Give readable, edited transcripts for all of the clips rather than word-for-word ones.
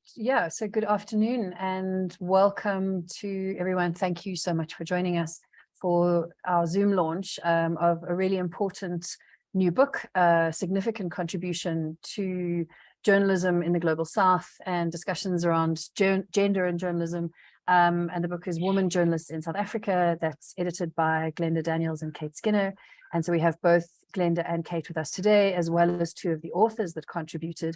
So good afternoon and welcome to everyone. Thank you so much for joining us for our Zoom launch of a really important new book, significant contribution to journalism in the Global South and discussions around gender and journalism. And the book is Women Journalists in South Africa. That's edited by Glenda Daniels and Kate Skinner. And so we have both Glenda and Kate with us today, as well as two of the authors that contributed.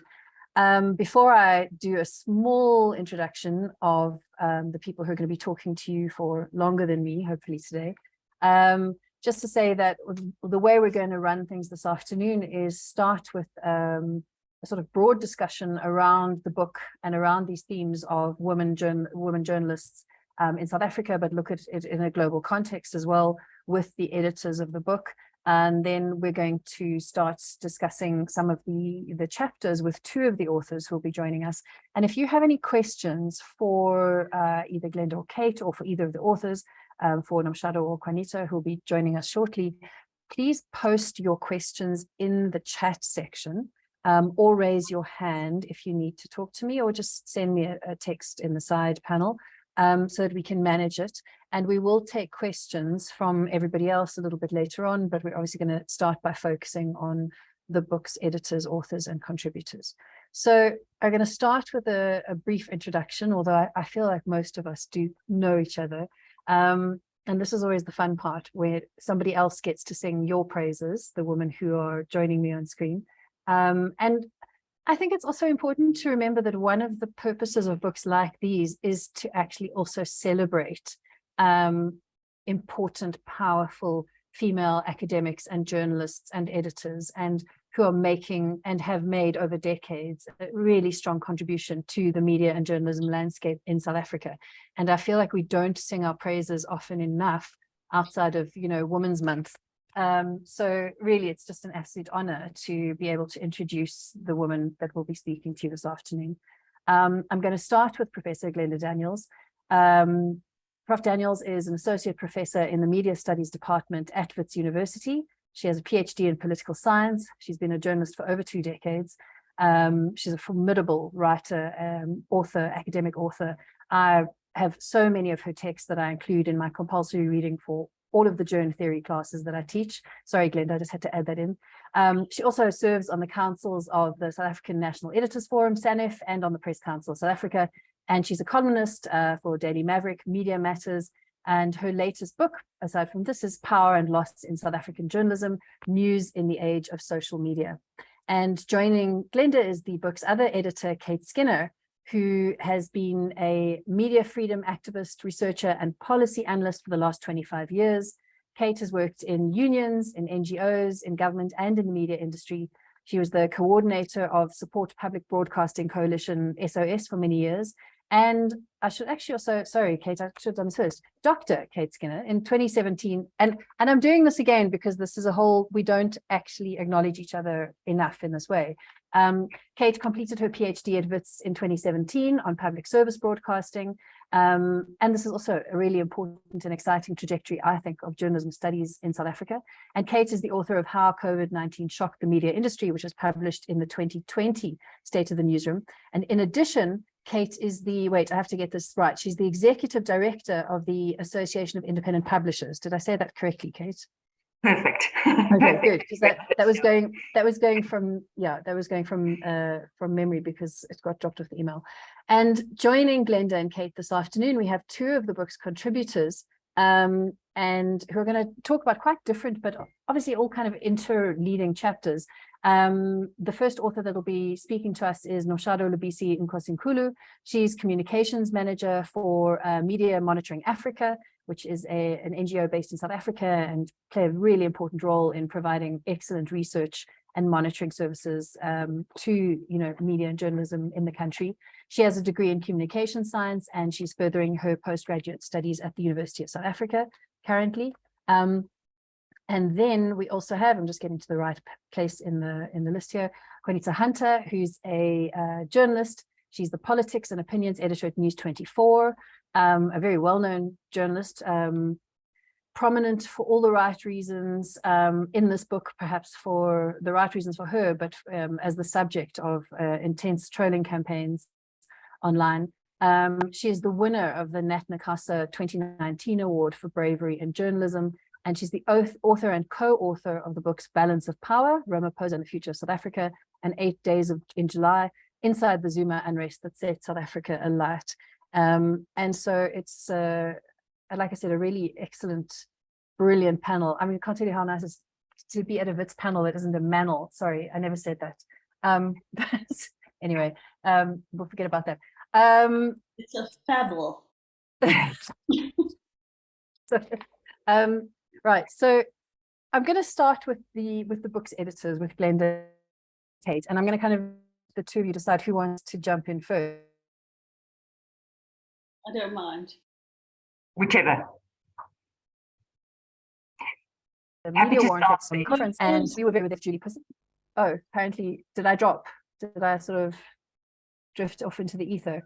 Before I do a small introduction of the people who are going to be talking to you for longer than me, hopefully today, just to say that the way we're going to run things this afternoon is start with a sort of broad discussion around the book and around these themes of women journalists in South Africa, but look at it in a global context as well with the editors of the book. And then we're going to start discussing some of the chapters with two of the authors who will be joining us. And if you have any questions for either Glenda or Kate, or for either of the authors, for Nomshado or Qaanitah, who will be joining us shortly, please post your questions in the chat section, or raise your hand if you need to talk to me, or just send me a text in the side panel. So that we can manage it. And we will take questions from everybody else a little bit later on, but we're obviously going to start by focusing on the book's editors, authors, and contributors. So I'm going to start with a brief introduction, although I feel like most of us do know each other. And this is always the fun part, where somebody else gets to sing your praises, the women who are joining me on screen. And I think it's also important to remember that one of the purposes of books like these is to actually also celebrate important, powerful female academics and journalists and editors, and who are making and have made over decades a really strong contribution to the media and journalism landscape in South Africa. And I feel like we don't sing our praises often enough outside of, Women's Month. So really, it's just an absolute honor to be able to introduce the woman that will be speaking to you this afternoon. I'm going to start with Professor Glenda Daniels. Prof. Daniels is an associate professor in the Media Studies Department at Wits University. She has a PhD in political science. She's been a journalist for over 2 decades. She's a formidable writer, author, academic author. I have so many of her texts that I include in my compulsory reading for all of the journal theory classes that I teach. Sorry, Glenda, I just had to add that in. She also serves on the councils of the South African National Editors Forum, SANEF, and on the Press Council of South Africa. And she's a columnist for Daily Maverick, Media Matters. And her latest book, aside from this, is Power and Loss in South African Journalism, News in the Age of Social Media. And joining Glenda is the book's other editor, Kate Skinner, who has been a media freedom activist, researcher, and policy analyst for the last 25 years. Kate has worked in unions, in NGOs, in government, and in the media industry. She was the coordinator of Support Public Broadcasting Coalition, SOS, for many years. And I should actually also, sorry, Kate, I should have done this first, Dr. Kate Skinner in 2017. And I'm doing this again because this is a whole, we don't actually acknowledge each other enough in this way. Kate completed her PhD at Wits in 2017 on public service broadcasting. And this is also a really important and exciting trajectory, I think, of journalism studies in South Africa. And Kate is the author of How COVID-19 Shocked the Media Industry, which was published in the 2020 State of the Newsroom. And in addition, Kate is I have to get this right. She's the executive director of the Association of Independent Publishers. Did I say that correctly, Kate? Perfect. Okay, good. Because that was going from memory because it got dropped off the email. And joining Glenda and Kate this afternoon, we have two of the book's contributors, and who are going to talk about quite different, but obviously all kind of interleading chapters. The first author that will be speaking to us is Nomshado Lubisi-Nkosinkulu. She's communications manager for Media Monitoring Africa, which is an NGO based in South Africa and play a really important role in providing excellent research and monitoring services to media and journalism in the country. She has a degree in communication science, and she's furthering her postgraduate studies at the University of South Africa currently. And then we also have, I'm just getting to the right place in the list here, Qaanitah Hunter, who's a journalist. She's the politics and opinions editor at News 24, a very well-known journalist, prominent for all the right reasons in this book, perhaps for the right reasons for her, but as the subject of intense trolling campaigns online. She is the winner of the Nat Nakasa 2019 Award for Bravery in Journalism, and she's the author and co-author of the books Balance of Power, Ramaphosa and the Future of South Africa, and 8 Days in July, Inside the Zuma Unrest That Set South Africa Alight. And so it's, like I said, a really excellent, brilliant panel. I mean, I can't tell you how nice it is to be at a Wits panel that isn't a manel. Sorry, I never said that. But anyway, we'll forget about that. It's a fabble. So, right, so I'm going to start with the book's editors, with Glenda, Kate, and I'm going to kind of, the two of you decide who wants to jump in first. I don't mind. Whichever. The Happy media to warrant start, at conference, and we were very with Julie Pussy. Oh, apparently, did I drop? Did I sort of drift off into the ether?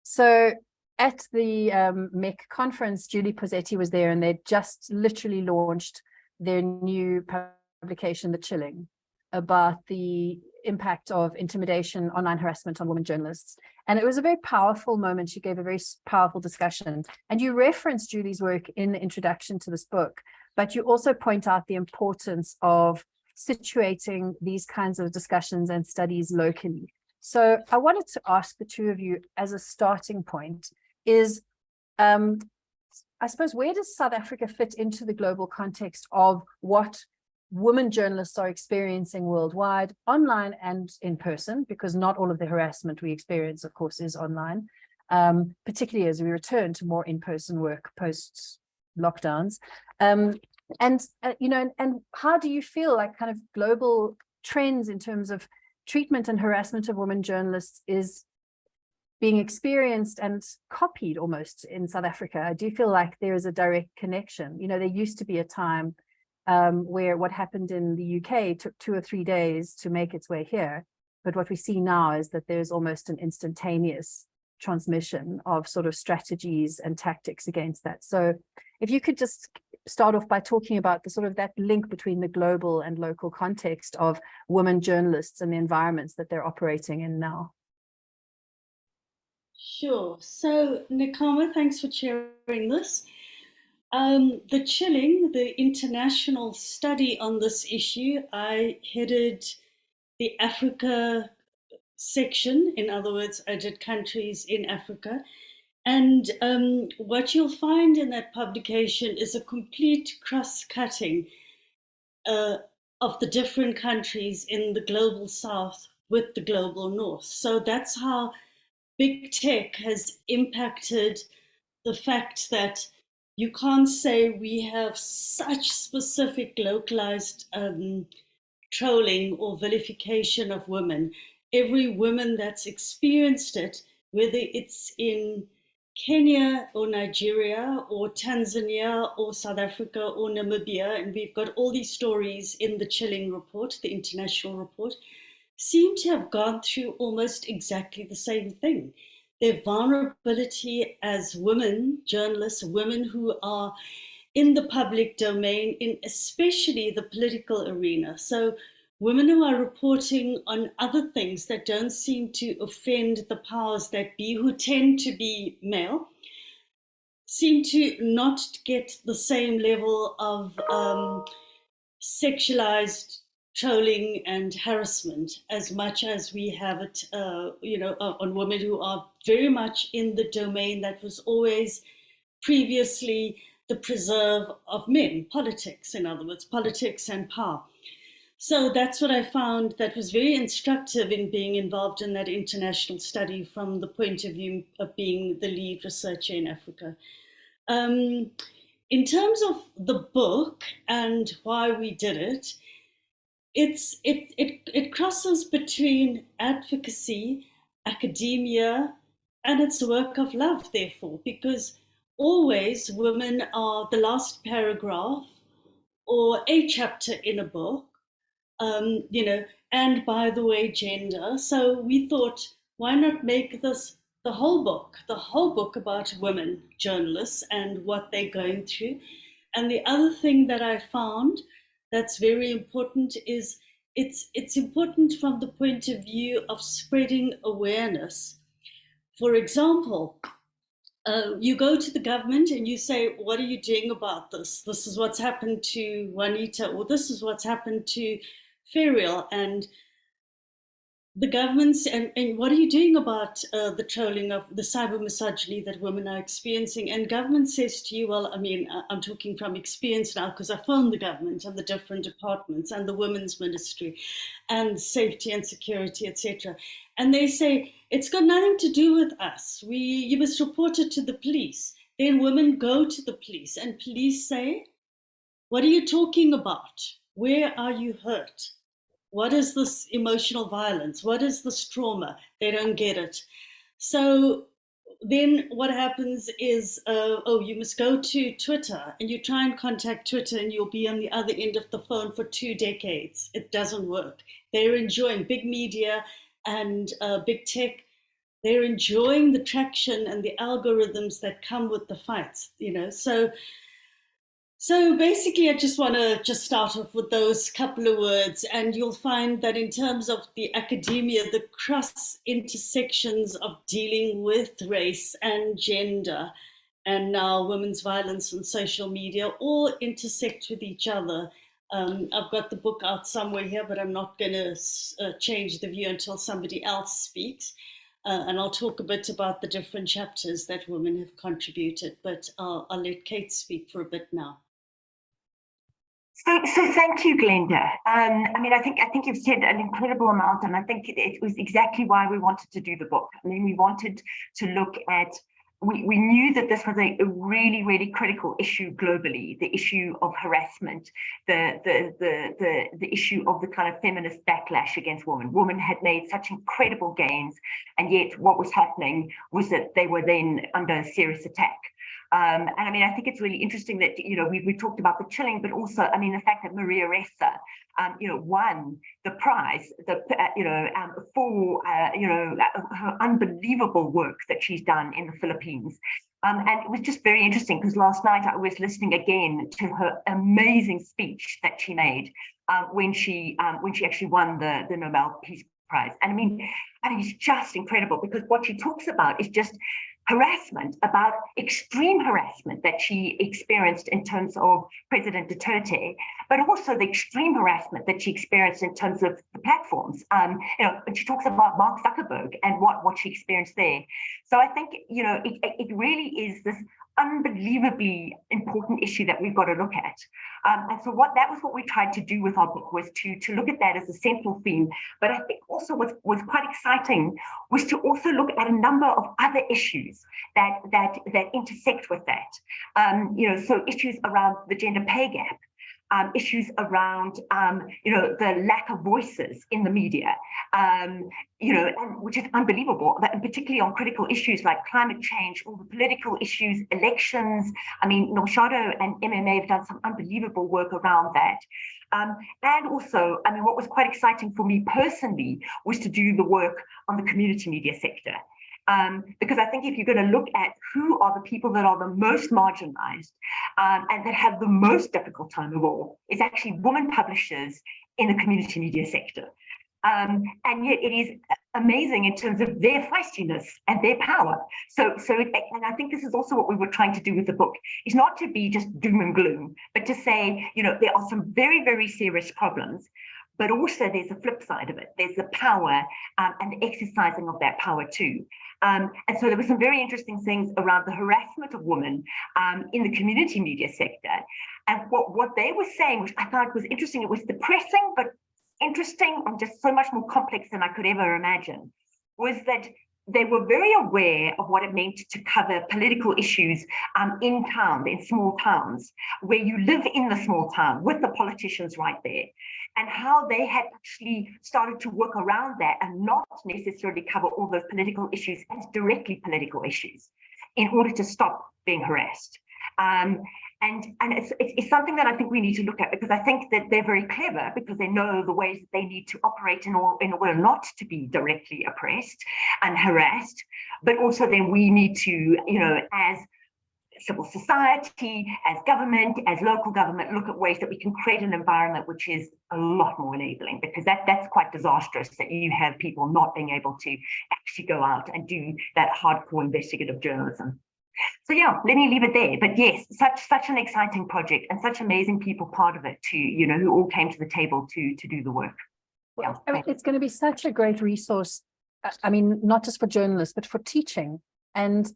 So at the MEC conference, Julie Pozzetti was there, and they just literally launched their new publication, The Chilling, about the impact of intimidation, online harassment on women journalists. And it was a very powerful moment. She gave a very powerful discussion. And you referenced Julie's work in the introduction to this book, but you also point out the importance of situating these kinds of discussions and studies locally. So I wanted to ask the two of you, as a starting point, is, I suppose, where does South Africa fit into the global context of what women journalists are experiencing worldwide, online and in person, because not all of the harassment we experience, of course, is online, particularly as we return to more in-person work post lockdowns. You know, and how do you feel like kind of global trends in terms of treatment and harassment of women journalists is being experienced and copied almost in South Africa? I do feel like there is a direct connection. You know, there used to be a time where what happened in the UK took 2 or 3 days to make its way here. But what we see now is that there's almost an instantaneous transmission of sort of strategies and tactics against that. So if you could just start off by talking about the sort of that link between the global and local context of women journalists and the environments that they're operating in now. Sure. So, Nikama, thanks for sharing this. The Chilling, the international study on this issue, I headed the Africa section. In other words, I did countries in Africa. And what you'll find in that publication is a complete cross-cutting of the different countries in the global south with the global north. So that's how big tech has impacted the fact that you can't say we have such specific localized trolling or vilification of women. Every woman that's experienced it, whether it's in Kenya or Nigeria or Tanzania or South Africa or Namibia, and we've got all these stories in the Chilling report, the international report, seem to have gone through almost exactly the same thing. Their vulnerability as women, journalists, women who are in the public domain, in especially the political arena. So women who are reporting on other things that don't seem to offend the powers that be, who tend to be male, seem to not get the same level of sexualized trolling and harassment as much as we have it, on women who are very much in the domain that was always previously the preserve of men, politics, in other words, politics and power. So that's what I found that was very instructive in being involved in that international study from the point of view of being the lead researcher in Africa. In terms of the book and why we did it, it crosses between advocacy, academia, and it's a work of love, therefore, because always women are the last paragraph or a chapter in a book, and by the way, gender. So we thought, why not make this the whole book about women journalists and what they're going through. And the other thing that I found that's very important is it's important from the point of view of spreading awareness For example, you go to the government and you say, what are you doing about this? This is what's happened to Juanita, or this is what's happened to Ferial. And the governments, and what are you doing about the trolling of the cyber misogyny that women are experiencing? And government says to you, well, I mean, I'm talking from experience now because I phoned the government and the different departments and the women's ministry and safety and security, etc. And they say, it's got nothing to do with us. You must report it to the police. Then women go to the police and police say, what are you talking about? Where are you hurt? What is this emotional violence? What is this trauma? They don't get it. So then what happens is, you must go to Twitter, and you try and contact Twitter and you'll be on the other end of the phone for 2 decades. It doesn't work. They're enjoying big media and big tech. They're enjoying the traction and the algorithms that come with the fights, So basically, I just want to just start off with those couple of words, and you'll find that in terms of the academia, the cross intersections of dealing with race and gender and now women's violence on social media all intersect with each other. I've got the book out somewhere here, but I'm not going to change the view until somebody else speaks. And I'll talk a bit about the different chapters that women have contributed, but I'll let Kate speak for a bit now. So thank you, Glenda. I mean, I think you've said an incredible amount, and I think it was exactly why we wanted to do the book. I mean, we wanted to look at. We knew that this was a really, really critical issue globally, the issue of harassment, the issue of the kind of feminist backlash against women. Women had made such incredible gains, and yet what was happening was that they were then under serious attack. And I mean, I think it's really interesting that, we talked about the chilling, but also, I mean, the fact that Maria Ressa, won the prize, for, her unbelievable work that she's done in the Philippines. And it was just very interesting because last night I was listening again to her amazing speech that she made when she actually won the Nobel Peace Prize. And I mean, it's just incredible because what she talks about is just harassment, about extreme harassment that she experienced in terms of President Duterte, but also the extreme harassment that she experienced in terms of the platforms. And she talks about Mark Zuckerberg and what she experienced there. So I think, it really is this unbelievably important issue that we've got to look at. And so that was what we tried to do with our book, was to look at that as a central theme. But I think also what was quite exciting was to also look at a number of other issues that intersect with that. So issues around the gender pay gap, issues around, the lack of voices in the media, and which is unbelievable, and particularly on critical issues like climate change, all the political issues, elections. I mean, Nomshado and MMA have done some unbelievable work around that. And also, I mean, what was quite exciting for me personally was to do the work on the community media sector. Because I think if you're going to look at who are the people that are the most marginalized and that have the most difficult time of all, it's actually women publishers in the community media sector. And yet it is amazing in terms of their feistiness and their power. And I think this is also what we were trying to do with the book, is not to be just doom and gloom, but to say, there are some very, very serious problems. But also there's a flip side of it. There's the power and the exercising of that power too. And so there were some very interesting things around the harassment of women in the community media sector. And what they were saying, which I thought was interesting, it was depressing, but interesting and just so much more complex than I could ever imagine, was that they were very aware of what it meant to cover political issues in town, in small towns, where you live in the small town with the politicians right there, and how they had actually started to work around that and not necessarily cover all those political issues as directly political issues in order to stop being harassed. And it's something that I think we need to look at, because I think that they're very clever, because they know the ways that they need to operate in order not to be directly oppressed and harassed. But also then we need to, as civil society, as government, as local government, look at ways that we can create an environment which is a lot more enabling, because that's quite disastrous that you have people not being able to actually go out and do that hardcore investigative journalism. So yeah, let me leave it there. But yes, such an exciting project and such amazing people part of it too, you know, who all came to the table to do the work. Well, I mean, it's going to be such a great resource. I mean, not just for journalists, but for teaching. And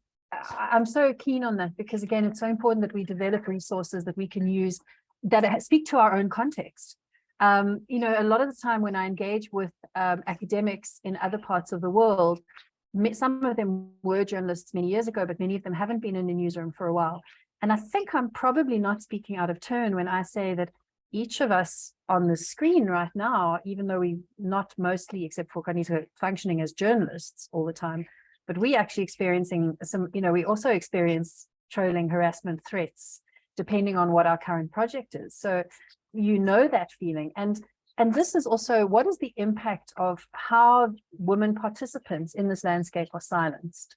I'm so keen on that because, again, it's so important that we develop resources that we can use that speak to our own context. You know, a lot of the time when I engage with academics in other parts of the world, some of them were journalists many years ago, but many of them haven't been in a newsroom for a while. And I think I'm probably not speaking out of turn when I say that each of us on the screen right now, even though we're not mostly, except for Qaanitah, functioning as journalists all the time, but we actually experiencing some, you know, we also experience trolling, harassment, threats, depending on what our current project is. So you know that feeling. And this is also, what is the impact of how women participants in this landscape are silenced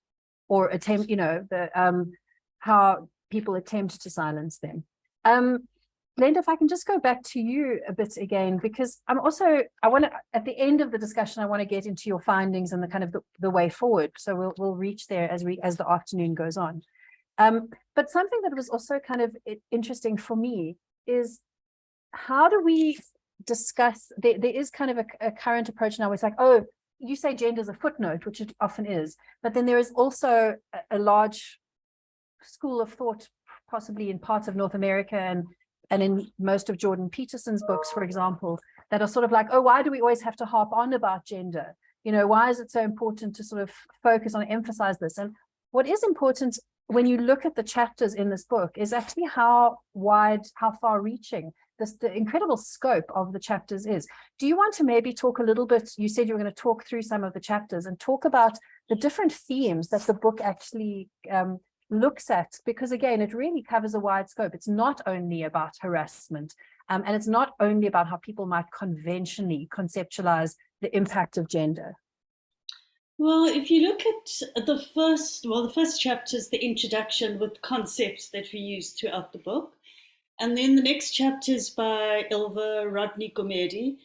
or attempt, you know, how people attempt to silence them. Glenda, if I can just go back to you a bit again, because I want to, at the end of the discussion, I want to get into your findings and the kind of the way forward. So we'll reach there as the afternoon goes on. But something that was also kind of interesting for me is, how do we discuss, there is kind of a current approach now where it's like, oh, you say gender is a footnote, which it often is, but then there is also a large school of thought, possibly in parts of North America and in most of Jordan Peterson's books, for example, that are sort of like, oh, why do we always have to harp on about gender? You know, why is it so important to sort of focus on, emphasize this? And what is important when you look at the chapters in this book is actually how wide, how far reaching the incredible scope of the chapters is. Do you want to maybe talk a little bit, you said you were going to talk through some of the chapters and talk about the different themes that the book actually looks at, because again, it really covers a wide scope. It's not only about harassment, and it's not only about how people might conventionally conceptualize the impact of gender. Well, if you look at the first chapter is the introduction with concepts that we use throughout the book. And then the next chapter is by Ilva Rodney Gomedi,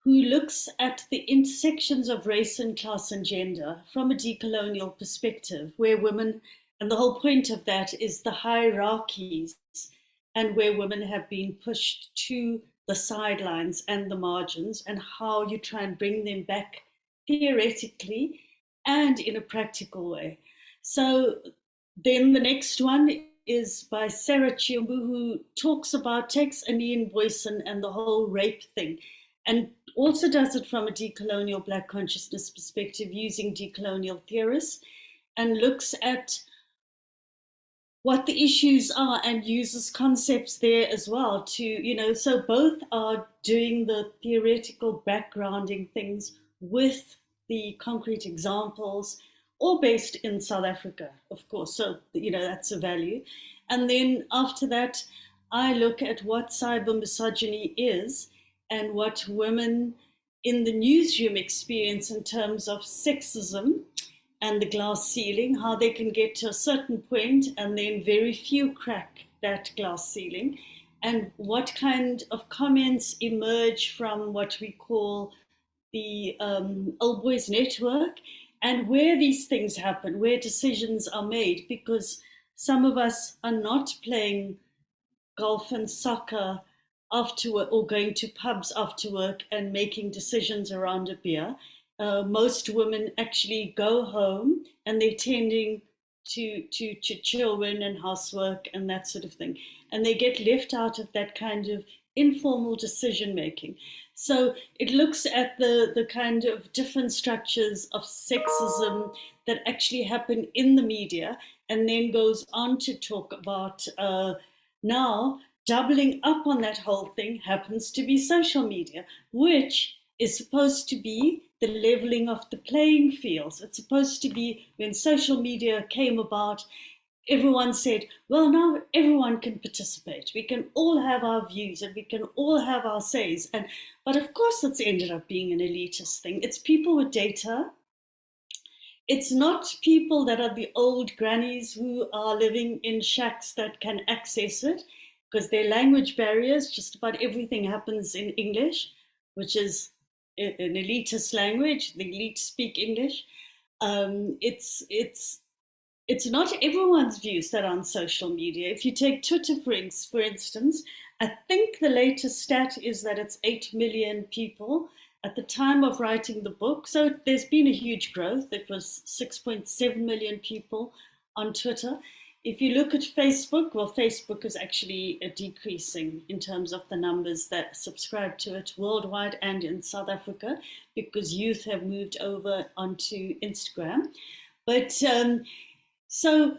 who looks at the intersections of race and class and gender from a decolonial perspective, where women, and the whole point of that is the hierarchies and where women have been pushed to the sidelines and the margins, and how you try and bring them back theoretically and in a practical way. So then the next one is by Sarah Chiumbu, who takes Anine Boyson and the whole rape thing, and also does it from a decolonial Black consciousness perspective, using decolonial theorists, and looks at what the issues are and uses concepts there as well to, you know, so both are doing the theoretical backgrounding things with the concrete examples, all based in South Africa, of course. So, you know, that's a value. And then after that, I look at what cyber misogyny is and what women in the newsroom experience in terms of sexism and the glass ceiling, how they can get to a certain point and then very few crack that glass ceiling, and what kind of comments emerge from what we call the Old Boys Network, and where these things happen, where decisions are made, because some of us are not playing golf and soccer after work or going to pubs after work and making decisions around a beer. Most women actually go home and they're tending to children and housework and that sort of thing. And they get left out of that kind of informal decision making. So it looks at the kind of different structures of sexism that actually happen in the media, and then goes on to talk about now doubling up on that whole thing happens to be social media, which is supposed to be the leveling of the playing fields. It's supposed to be, when social media came about, everyone said, well, now everyone can participate. We can all have our views and we can all have our says. But of course, it's ended up being an elitist thing. It's people with data it's not people that are the old grannies who are living in shacks that can access it, because there are language barriers. Just about everything happens in English, which is an elitist language. The elite speak English. It's not everyone's views that are on social media. If you take Twitter, for instance, I think the latest stat is that it's 8 million people at the time of writing the book. So there's been a huge growth. It was 6.7 million people on Twitter. If you look at Facebook, well, Facebook is actually decreasing in terms of the numbers that subscribe to it worldwide and in South Africa, because youth have moved over onto Instagram. But so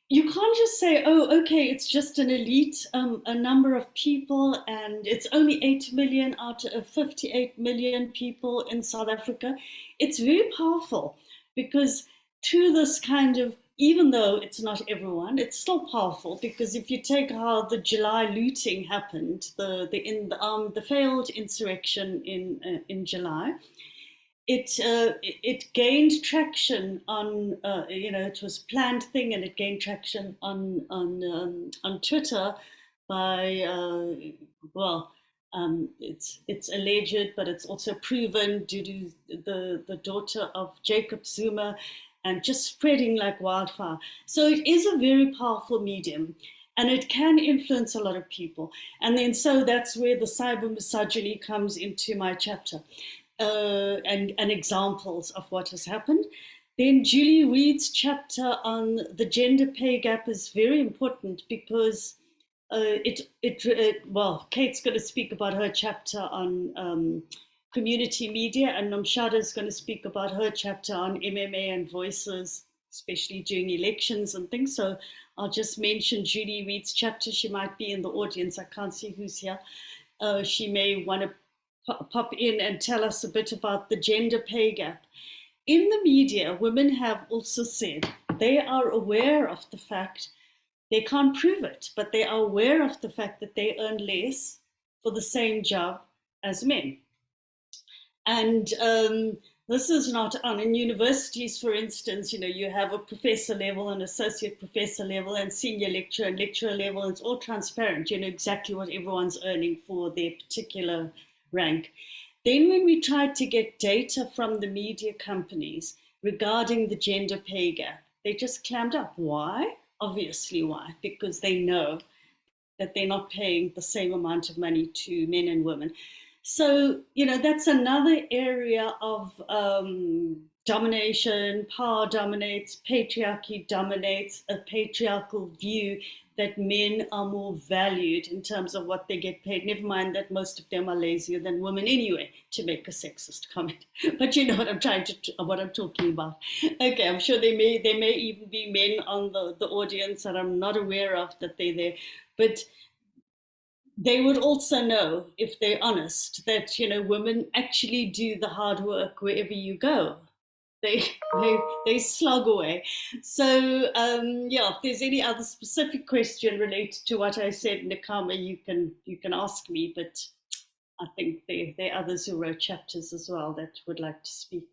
you can't just say, oh, okay, it's just an elite, a number of people, and it's only 8 million out of 58 million people in South Africa. It's very powerful, because through this kind of, even though it's not everyone, it's still powerful, because if you take how the July looting happened, the failed insurrection in July, it gained traction on it was a planned thing, and it gained traction on Twitter by it's alleged, but it's also proven due to the daughter of Jacob Zuma, and just spreading like wildfire. So it is a very powerful medium, and it can influence a lot of people. And then so that's where the cyber misogyny comes into my chapter. And examples of what has happened. Then Julie Reed's chapter on the gender pay gap is very important, because Kate's going to speak about her chapter on community media, and Nomshado is going to speak about her chapter on MMA and voices, especially during elections and things. So I'll just mention Julie Reed's chapter. She might be in the audience. I can't see who's here. She may want to pop in and tell us a bit about the gender pay gap. In the media, women have also said they are aware of the fact, they can't prove it, but they are aware of the fact that they earn less for the same job as men. And this is not on. In universities, for instance, you have a professor level, an associate professor level, and senior lecturer and lecturer level. It's all transparent. You know exactly what everyone's earning for their particular rank. Then when we tried to get data from the media companies regarding the gender pay gap, they just clammed up. Why? Obviously why? Because they know that they're not paying the same amount of money to men and women. So, that's another area of domination. Power dominates, patriarchy dominates, a patriarchal view that men are more valued in terms of what they get paid. Never mind that most of them are lazier than women anyway, to make a sexist comment. But you know what I'm talking about. Okay, I'm sure there may even be men on the audience that I'm not aware of that they're there. But they would also know, if they're honest, that women actually do the hard work wherever you go. They slog away. So if there's any other specific question related to what I said, Nakama, you can ask me. But I think there are others who wrote chapters as well that would like to speak.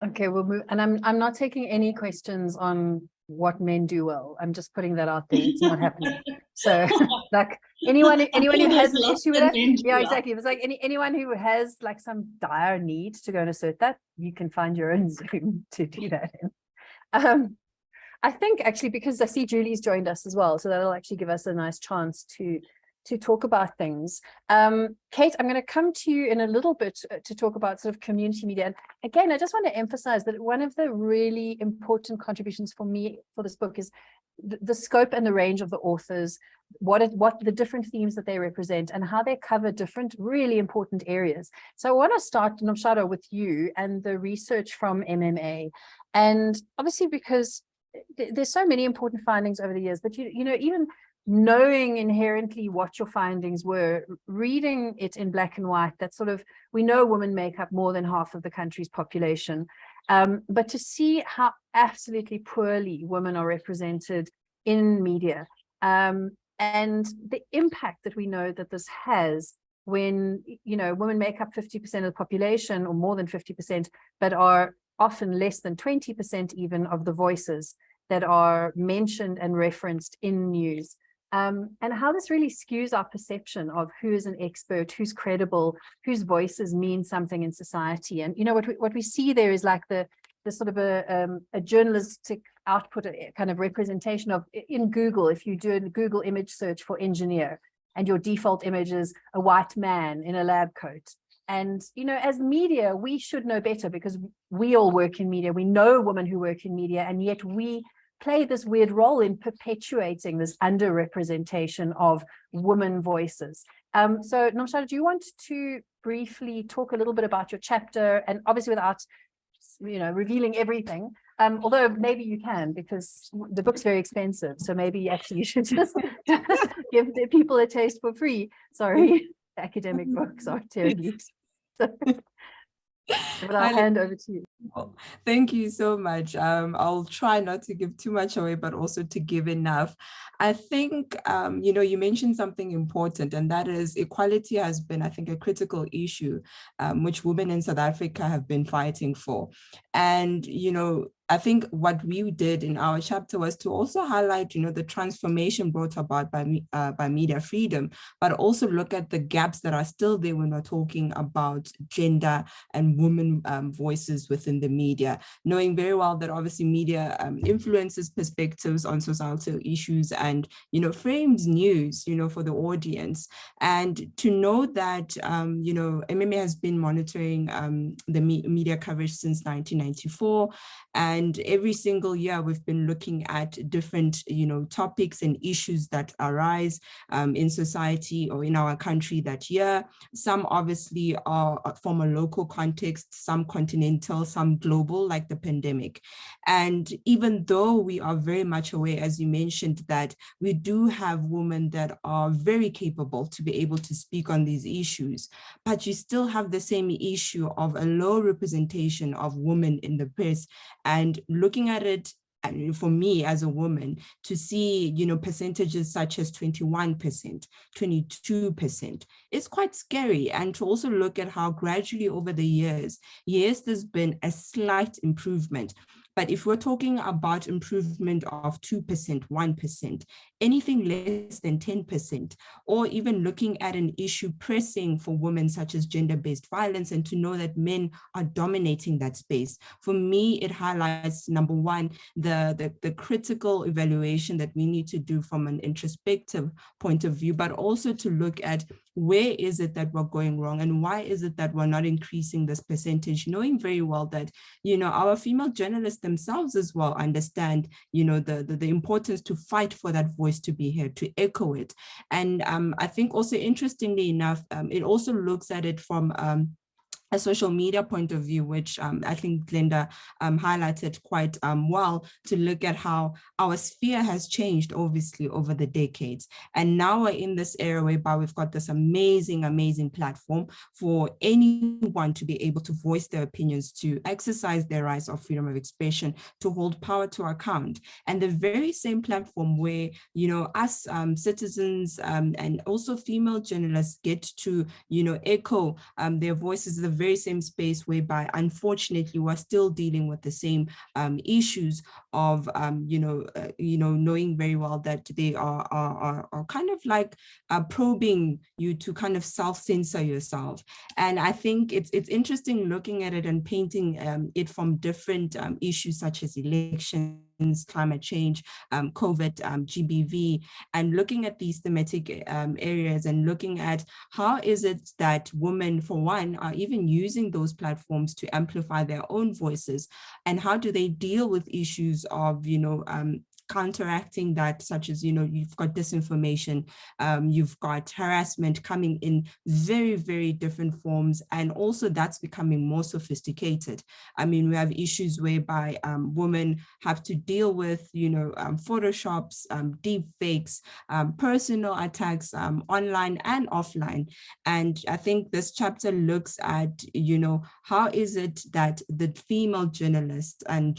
Okay, we'll move. And I'm not taking any questions on what men do well. I'm just putting that out there. It's not happening. So like anyone who has an issue with that, yeah, exactly. It was like anyone who has like some dire need to go and assert that, you can find your own Zoom to do that in. I think actually, because I see Julie's joined us as well, so that'll actually give us a nice chance to talk about things. Kate, I'm going to come to you in a little bit to talk about sort of community media. And again, I just want to emphasize that one of the really important contributions for me for this book is the scope and the range of the authors, what the different themes that they represent, and how they cover different really important areas. So I want to start, Nomshado, with you and the research from MMA. And obviously, because there's so many important findings over the years, but even knowing inherently what your findings were, reading it in black and white, that sort of, we know women make up more than half of the country's population, but to see how absolutely poorly women are represented in media, and the impact that we know that this has when women make up 50% of the population, or more than 50%, but are often less than 20% even of the voices that are mentioned and referenced in news. And how this really skews our perception of who is an expert, who's credible, whose voices mean something in society. And, you know, what we see there is like the sort of a journalistic output, a kind of representation of, in Google, if you do a Google image search for engineer, and your default image is a white man in a lab coat. And, you know, as media, we should know better because we all work in media. We know women who work in media, and yet we play this weird role in perpetuating this underrepresentation of women voices. So Nomshado, do you want to briefly talk a little bit about your chapter, and obviously without, you know, revealing everything, although maybe you can, because the book's very expensive, so maybe actually you should just give the people a taste for free. Sorry, academic books are terribly expensive. But I'll hand over to you. Well, thank you so much. I'll try not to give too much away, but also to give enough. I think, you know, you mentioned something important, and that is equality has been, I think, a critical issue, which women in South Africa have been fighting for. And, you know, I think what we did in our chapter was to also highlight, you know, the transformation brought about by media freedom, but also look at the gaps that are still there when we're talking about gender and women voices within the media, knowing very well that obviously media influences perspectives on societal issues and, you know, frames news, you know, for the audience. And to know that, you know, MMA has been monitoring the media coverage since 1994. And every single year, we've been looking at different, you know, topics and issues that arise in society or in our country that year. Some obviously are from a local context, some continental, some global, like the pandemic. And even though we are very much aware, as you mentioned, that we do have women that are very capable to be able to speak on these issues, but you still have the same issue of a low representation of women in the press. And looking at it, and for me as a woman, to see, you know, percentages such as 21%, 22%, it's quite scary. And to also look at how gradually over the years, yes, there's been a slight improvement. But if we're talking about improvement of 2%, 1%, anything less than 10%, or even looking at an issue pressing for women such as gender-based violence, and to know that men are dominating that space, for me, it highlights, number one, the critical evaluation that we need to do from an introspective point of view, but also to look at where is it that we're going wrong and why is it that we're not increasing this percentage, knowing very well that, you know, our female journalists themselves as well understand, you know, the importance to fight for that voice to be heard, to echo it. And I think also interestingly enough, it also looks at it from a social media point of view, which I think Glenda highlighted quite well, to look at how our sphere has changed, obviously, over the decades. And now we're in this era whereby we've got this amazing, amazing platform for anyone to be able to voice their opinions, to exercise their rights of freedom of expression, to hold power to account. And the very same platform where, you know, us citizens and also female journalists get to, you know, echo their voices, the very same space whereby, unfortunately, we're still dealing with the same issues of, knowing very well that they are kind of like probing you to kind of self-censor yourself. And I think it's interesting looking at it and painting it from different issues such as elections, climate change, COVID, GBV, and looking at these thematic areas and looking at how is it that women, for one, are even using those platforms to amplify their own voices, and how do they deal with issues of, counteracting that, such as, you've got disinformation, you've got harassment coming in very, very different forms, and also that's becoming more sophisticated. I mean, we have issues whereby women have to deal with, photoshops, deep fakes, personal attacks, online and offline. And I think this chapter looks at, how is it that the female journalists and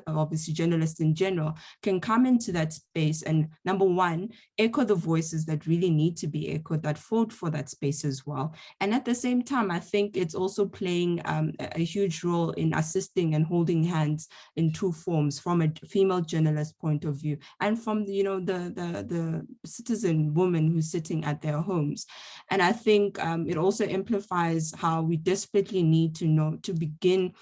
obviously journalists in general can come into that space and, number one, echo the voices that really need to be echoed, that fought for that space as well. And at the same time, I think it's also playing a huge role in assisting and holding hands in two forms, from a female journalist point of view and from the citizen woman who's sitting at their homes. And I think it also amplifies how we desperately need to begin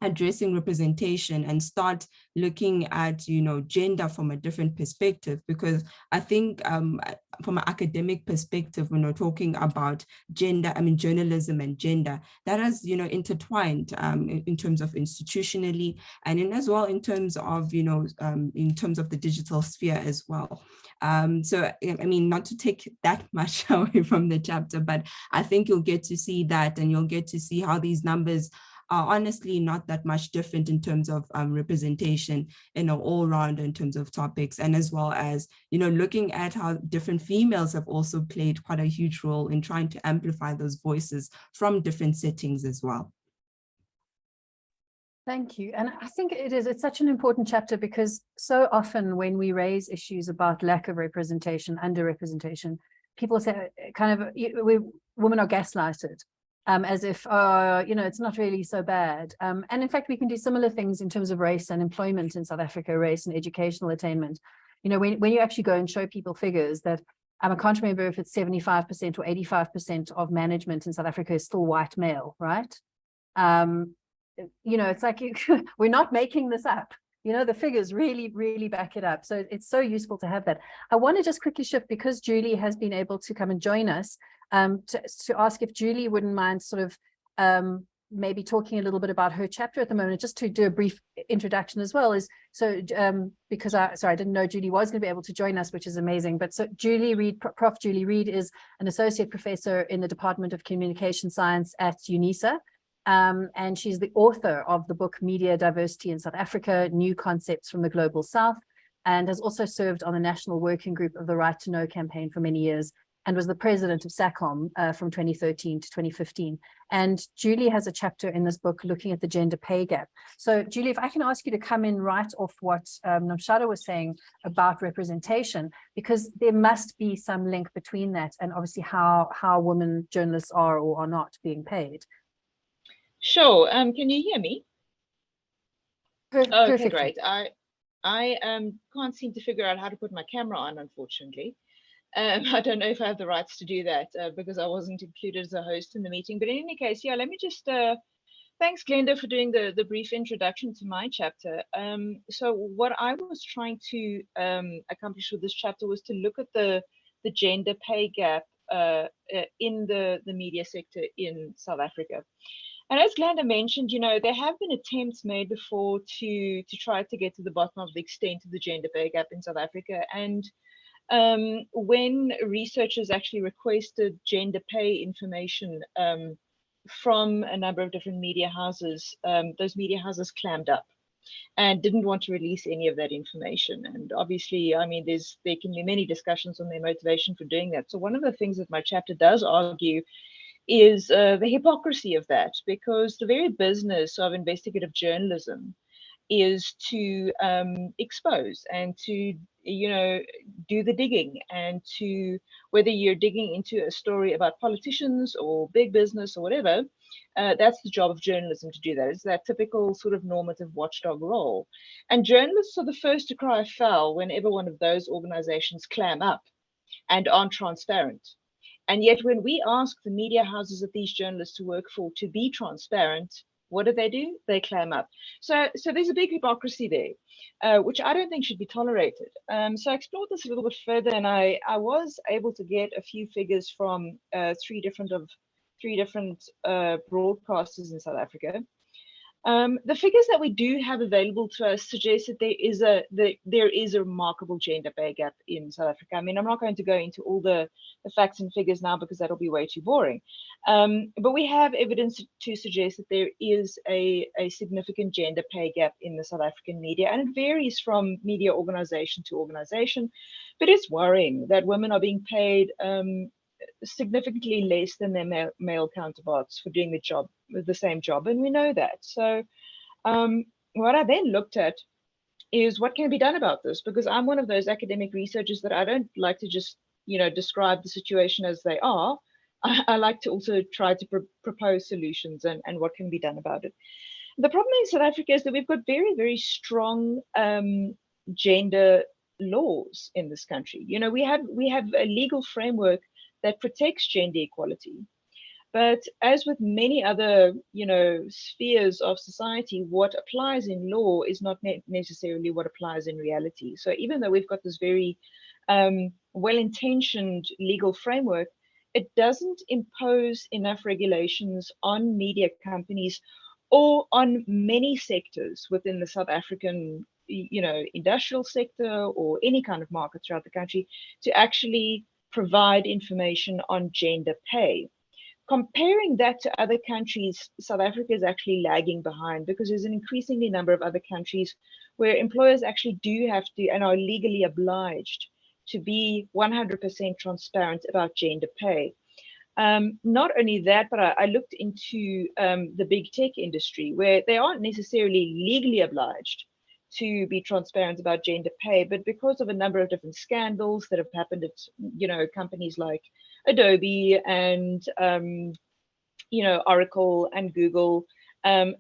addressing representation and start looking at, gender from a different perspective, because I think from an academic perspective, when we're talking about gender, journalism and gender, that is, intertwined in terms of institutionally, and as well in terms of, in terms of the digital sphere as well. So, not to take that much away from the chapter, but I think you'll get to see that, and you'll get to see how these numbers are honestly not that much different in terms of representation, all around in terms of topics, and as well as, looking at how different females have also played quite a huge role in trying to amplify those voices from different settings as well. Thank you. And I think it's such an important chapter, because so often when we raise issues about lack of representation, underrepresentation, people say women are gaslighted. As if, it's not really so bad. And in fact, we can do similar things in terms of race and employment in South Africa, race and educational attainment. When you actually go and show people figures that, I can't remember if it's 75% or 85% of management in South Africa is still white male, right? It's like, we're not making this up. The figures really, really back it up. So it's so useful to have that. I want to just quickly shift, because Julie has been able to come and join us, to ask if Julie wouldn't mind sort of maybe talking a little bit about her chapter at the moment, just to do a brief introduction as well. Because I didn't know Julie was going to be able to join us, which is amazing. But so Julie Reid, Prof. Julie Reid, is an associate professor in the Department of Communication Science at UNISA. And she's the author of the book Media Diversity in South Africa, New Concepts from the Global South, and has also served on the National Working Group of the Right to Know campaign for many years, and was the president of SACOM from 2013 to 2015. And Julie has a chapter in this book looking at the gender pay gap. So Julie, if I can ask you to come in right off what Nomshado was saying about representation, because there must be some link between that and obviously how women journalists are or are not being paid. Sure. Can you hear me? Perfectly. Okay, great. I can't seem to figure out how to put my camera on, unfortunately. I don't know if I have the rights to do that because I wasn't included as a host in the meeting. But in any case, yeah, let me just thanks, Glenda, for doing the brief introduction to my chapter. So what I was trying to accomplish with this chapter was to look at the gender pay gap in the media sector in South Africa. And as Glenda mentioned, there have been attempts made before to try to get to the bottom of the extent of the gender pay gap in South Africa. And when researchers actually requested gender pay information from a number of different media houses, those media houses clammed up and didn't want to release any of that information. And obviously, there can be many discussions on their motivation for doing that. So one of the things that my chapter does argue is the hypocrisy of that, because the very business of investigative journalism is to expose and to do the digging, and to, whether you're digging into a story about politicians or big business or whatever, that's the job of journalism, to do that. It's that typical sort of normative watchdog role. And journalists are the first to cry foul whenever one of those organizations clam up and aren't transparent. And yet when we ask the media houses that these journalists to work for to be transparent, what do? They clam up. So there's a big hypocrisy there, which I don't think should be tolerated. So I explored this a little bit further, and I was able to get a few figures from three different broadcasters in South Africa. The figures that we do have available to us suggest that there is a remarkable gender pay gap in South Africa. I'm not going to go into all the facts and figures now because that'll be way too boring. But we have evidence to suggest that there is a significant gender pay gap in the South African media, and it varies from media organization to organization. But it's worrying that women are being paid significantly less than their male counterparts for doing the same job, and we know that. So what I then looked at is what can be done about this? Because I'm one of those academic researchers that I don't like to just, describe the situation as they are. I like to also try to propose solutions and what can be done about it. The problem in South Africa is that we've got very, very strong gender laws in this country. We have a legal framework that protects gender equality. But as with many other, spheres of society, what applies in law is not necessarily what applies in reality. So even though we've got this very well-intentioned legal framework, it doesn't impose enough regulations on media companies or on many sectors within the South African, industrial sector or any kind of market throughout the country to actually provide information on gender pay. Comparing that to other countries, South Africa is actually lagging behind because there's an increasingly number of other countries where employers actually do have to and are legally obliged to be 100% transparent about gender pay. Not only that, but I looked into the big tech industry where they aren't necessarily legally obliged to be transparent about gender pay, but because of a number of different scandals that have happened at, companies like Adobe and, Oracle and Google,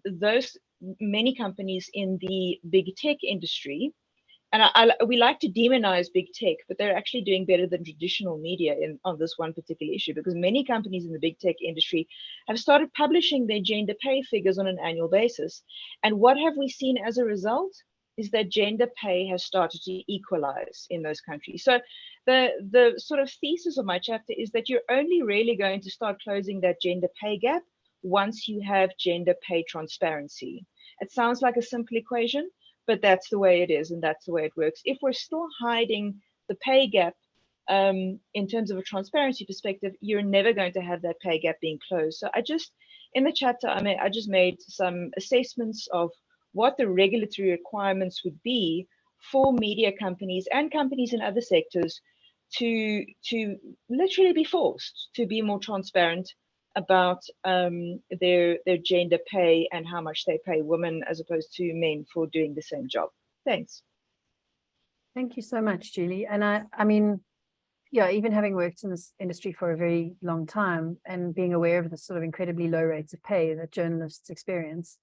those many companies in the big tech industry. And we like to demonize big tech, but they're actually doing better than traditional media on this one particular issue, because many companies in the big tech industry have started publishing their gender pay figures on an annual basis. And what have we seen as a result is that gender pay has started to equalize in those countries. So the sort of thesis of my chapter is that you're only really going to start closing that gender pay gap once you have gender pay transparency. It sounds like a simple equation, but that's the way it is, and that's the way it works. If we're still hiding the pay gap in terms of a transparency perspective, you're never going to have that pay gap being closed. So in the chapter, I just made some assessments of what the regulatory requirements would be for media companies and companies in other sectors to literally be forced to be more transparent about their gender pay and how much they pay women as opposed to men for doing the same job. Thanks. Thank you so much, Julie. And I mean, yeah, even having worked in this industry for a very long time and being aware of the sort of incredibly low rates of pay that journalists experience,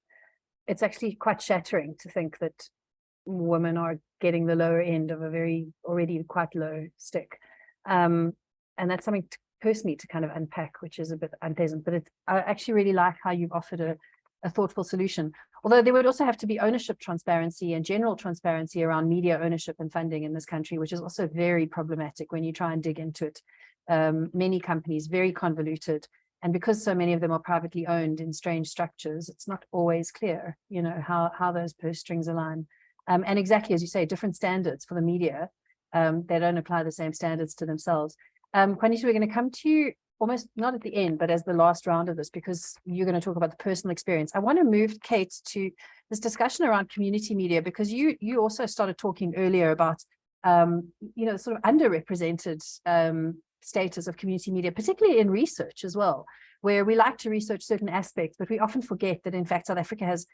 it's actually quite shattering to think that women are getting the lower end of a very already quite low stick. And that's something personally to kind of unpack, which is a bit unpleasant, but I actually really like how you've offered a thoughtful solution. Although there would also have to be ownership transparency and general transparency around media ownership and funding in this country, which is also very problematic when you try and dig into it. Many companies, very convoluted, and because so many of them are privately owned in strange structures, it's not always clear, how those purse strings align. And exactly as you say, different standards for the media, they don't apply the same standards to themselves. Qaanitah, we're going to come to you almost not at the end, but as the last round of this, because you're going to talk about the personal experience. I want to move, Kate, to this discussion around community media, because you also started talking earlier about, sort of underrepresented status of community media, particularly in research as well, where we like to research certain aspects, but we often forget that, in fact, South Africa has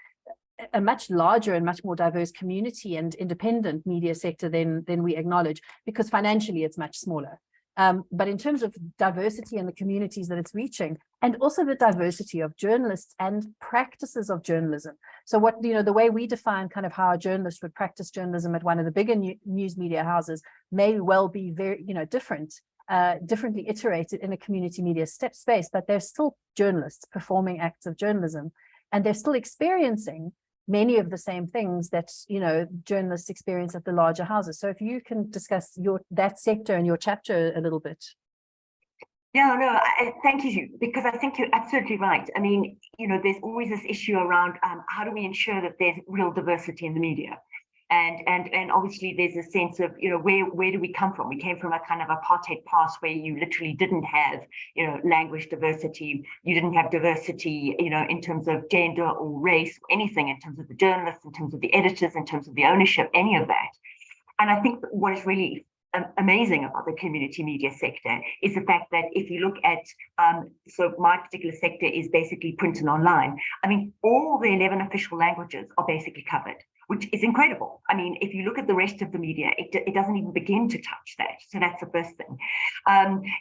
a much larger and much more diverse community and independent media sector than we acknowledge, because financially it's much smaller. But in terms of diversity in the communities that it's reaching, and also the diversity of journalists and practices of journalism. So what, the way we define kind of how a journalist would practice journalism at one of the bigger news media houses may well be very, differently iterated in a community media space, but they're still journalists performing acts of journalism, and they're still experiencing many of the same things that, journalists experience at the larger houses. So if you can discuss that sector and your chapter a little bit. Yeah, no, thank you, because I think you're absolutely right. I mean, there's always this issue around how do we ensure that there's real diversity in the media? And obviously there's a sense of, where do we come from? We came from a kind of apartheid past where you literally didn't have, language diversity. You didn't have diversity, in terms of gender or race, or anything, in terms of the journalists, in terms of the editors, in terms of the ownership, any of that. And I think what is really amazing about the community media sector is the fact that if you look at, so my particular sector is basically print and online. I mean, all the 11 official languages are basically covered. which is incredible. I mean, if you look at the rest of the media, it doesn't even begin to touch that. So that's the first thing.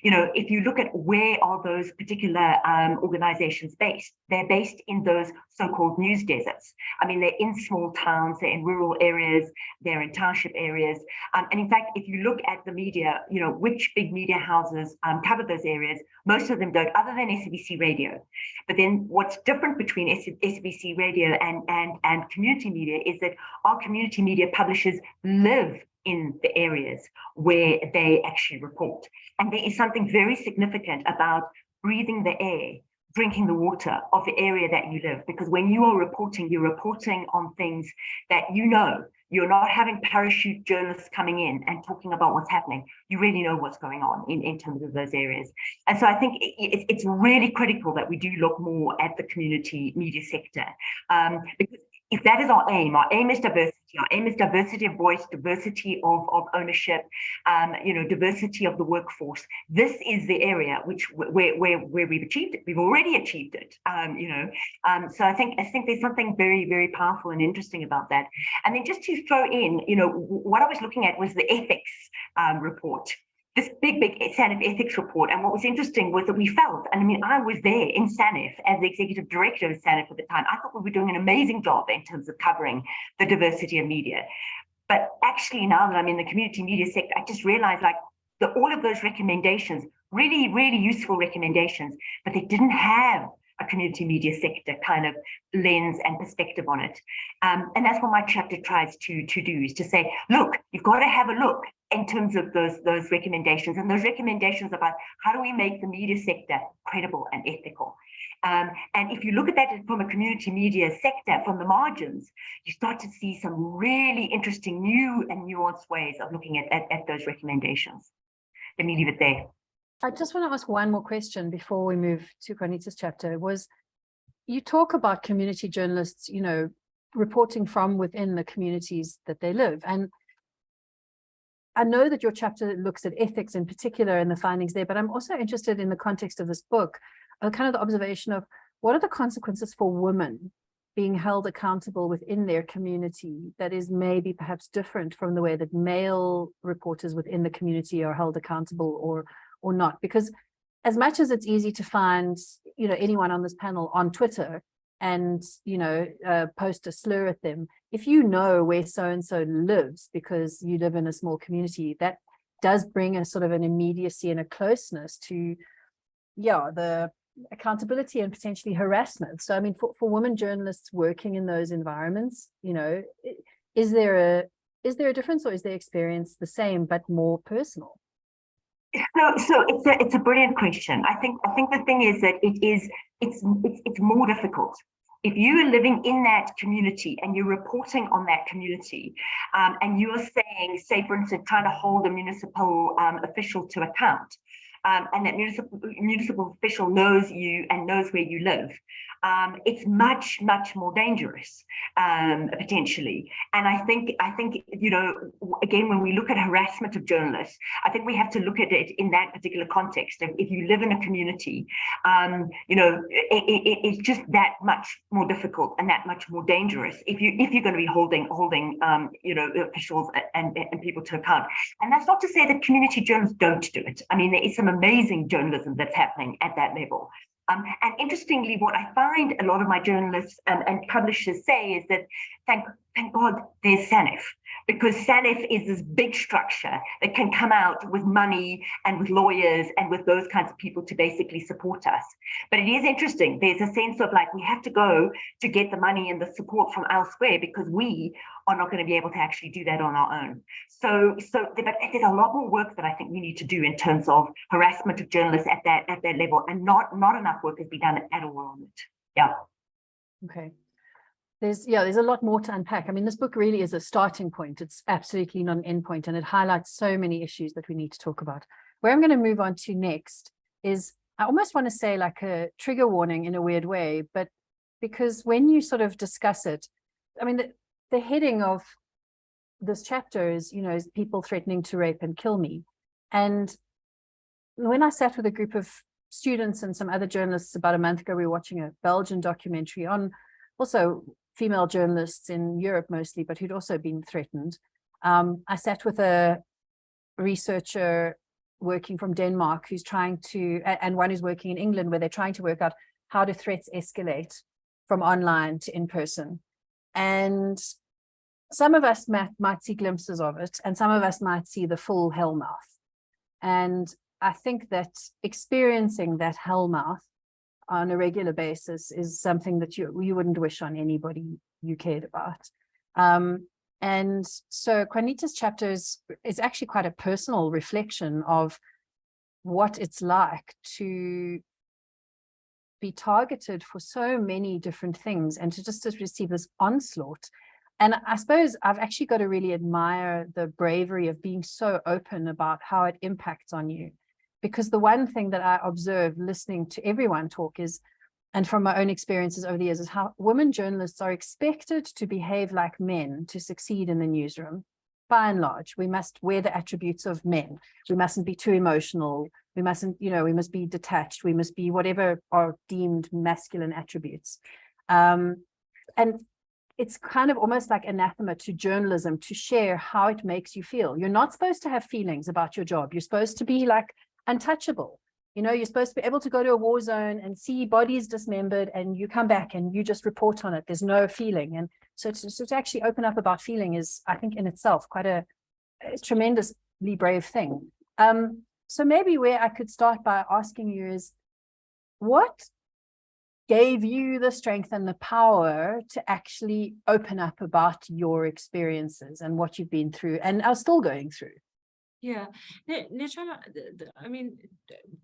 You know, if you look at where are those particular organizations based, they're based in those so-called news deserts. I mean, they're in small towns, they're in rural areas, they're in township areas. And in fact, if you look at the media, you know, which big media houses cover those areas, most of them don't, other than SABC Radio. But then what's different between SABC Radio and community media is that our community media publishers live in the areas where they actually report. And there is something very significant about breathing the air, drinking the water of the area that you live, because when you are reporting, you're reporting on things that you know. You're not having parachute journalists coming in and talking about what's happening. You really know what's going on in terms of those areas. And so I think it's really critical that we do look more at the community media sector, because if that is our aim is diversity. Our aim is diversity of voice, diversity of ownership, you know, diversity of the workforce. This is the area where we've achieved it. We've already achieved it, you know. So I think there's something very, very powerful and interesting about that. And then just to throw in, you know, what I was looking at was the ethics report. This big SANEF ethics report. And what was interesting was that we felt, and I mean, I was there in SANEF as the executive director of SANEF at the time. I thought we were doing an amazing job in terms of covering the diversity of media. But actually, now that I'm in the community media sector, I just realized like all of those recommendations, really, really useful recommendations, but they didn't have a community media sector kind of lens and perspective on it. And that's what my chapter tries to do, is to say, look, you've got to have a look in terms of those recommendations, and those recommendations about how do we make the media sector credible and ethical. And if you look at that from a community media sector, from the margins, you start to see some really interesting new and nuanced ways of looking at those recommendations. Let me leave it there. I just want to ask one more question before we move to Qaanitah's chapter. Was you talk about community journalists, you know, reporting from within the communities that they live. And I know that your chapter looks at ethics in particular and the findings there, but I'm also interested in the context of this book, kind of the observation of what are the consequences for women being held accountable within their community that is maybe perhaps different from the way that male reporters within the community are held accountable or not. Because as much as it's easy to find, you know, anyone on this panel on Twitter and, you know, post a slur at them, if you know where so-and-so lives because you live in a small community, that does bring a sort of an immediacy and a closeness to, yeah, the accountability and potentially harassment. So, I mean, for women journalists working in those environments, you know, is there a difference, or is their experience the same but more personal? So it's a brilliant question. I think the thing is that it's more difficult. If you are living in that community and you're reporting on that community, and you are saying, say for instance, trying to hold a municipal official to account, and that municipal official knows you and knows where you live, it's much more dangerous, potentially. And I think you know, again, when we look at harassment of journalists, I think we have to look at it in that particular context. If you live in a community, you know, it's just that much more difficult and that much more dangerous if you're going to be holding you know, officials and people to account. And that's not to say that community journalists don't do it. I mean, there is some amazing journalism that's happening at that level. And interestingly, what I find a lot of my journalists and publishers say is that thank God there's SANEF, because SANEF is this big structure that can come out with money and with lawyers and with those kinds of people to basically support us. But it is interesting. There's a sense of like, we have to go to get the money and the support from elsewhere because we are not going to be able to actually do that on our own. So but there's a lot more work that I think we need to do in terms of harassment of journalists at that level, and not enough work has been done at all on it. Yeah. Okay. There's a lot more to unpack. I mean, this book really is a starting point. It's absolutely not an end point, and it highlights so many issues that we need to talk about. Where I'm going to move on to next is, I almost want to say like a trigger warning in a weird way, but because when you sort of discuss it, I mean, the heading of this chapter is, you know, is people threatening to rape and kill me. And when I sat with a group of students and some other journalists about a month ago, we were watching a Belgian documentary on also female journalists in Europe mostly, but who'd also been threatened. I sat with a researcher working from Denmark who's trying to, and one who's working in England, where they're trying to work out how do threats escalate from online to in person. And some of us might see glimpses of it, and some of us might see the full hellmouth. And I think that experiencing that hellmouth on a regular basis is something that you wouldn't wish on anybody you cared about. And so Qaanitah's chapter is actually quite a personal reflection of what it's like to be targeted for so many different things and to just receive this onslaught. And I suppose I've actually got to really admire the bravery of being so open about how it impacts on you. Because the one thing that I observe listening to everyone talk is, and from my own experiences over the years, is how women journalists are expected to behave like men to succeed in the newsroom. By and large, we must wear the attributes of men. We mustn't be too emotional. We mustn't, we must be detached. We must be whatever are deemed masculine attributes. And it's kind of almost like anathema to journalism to share how it makes you feel. You're not supposed to have feelings about your job. You're supposed to be like untouchable. You're supposed to be able to go to a war zone and see bodies dismembered, and you come back and you just report on it. There's no feeling. And so to actually open up about feeling is, I think, in itself quite a tremendously brave thing. So maybe where I could start by asking you is, what gave you the strength and the power to actually open up about your experiences and what you've been through and are still going through? Yeah, I mean,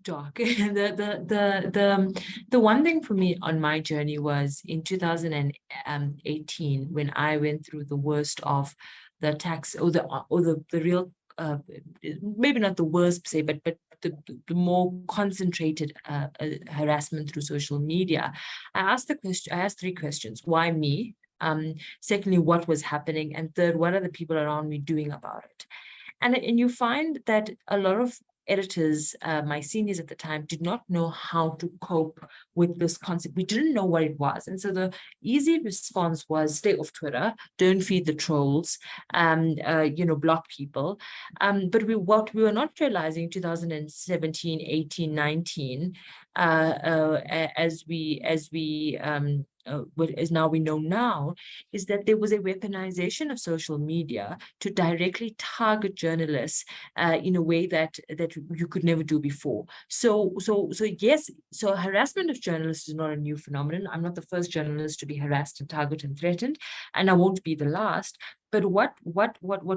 Doc, the one thing for me on my journey was in 2018 when I went through the worst of the attacks, or the real, maybe not the worst per se, but the more concentrated harassment through social media. I asked 3 questions: why me? Secondly, what was happening? And third, what are the people around me doing about it? And you find that a lot of editors, my seniors at the time, did not know how to cope with this concept. We didn't know what it was. And so the easy response was stay off Twitter, don't feed the trolls, block people. But what we were not realizing in 2017, 18, 19, as now we know now, is that there was a weaponization of social media to directly target journalists in a way that you could never do before. So yes, so harassment of journalists is not a new phenomenon. I'm not the first journalist to be harassed and targeted and threatened, and I won't be the last. But what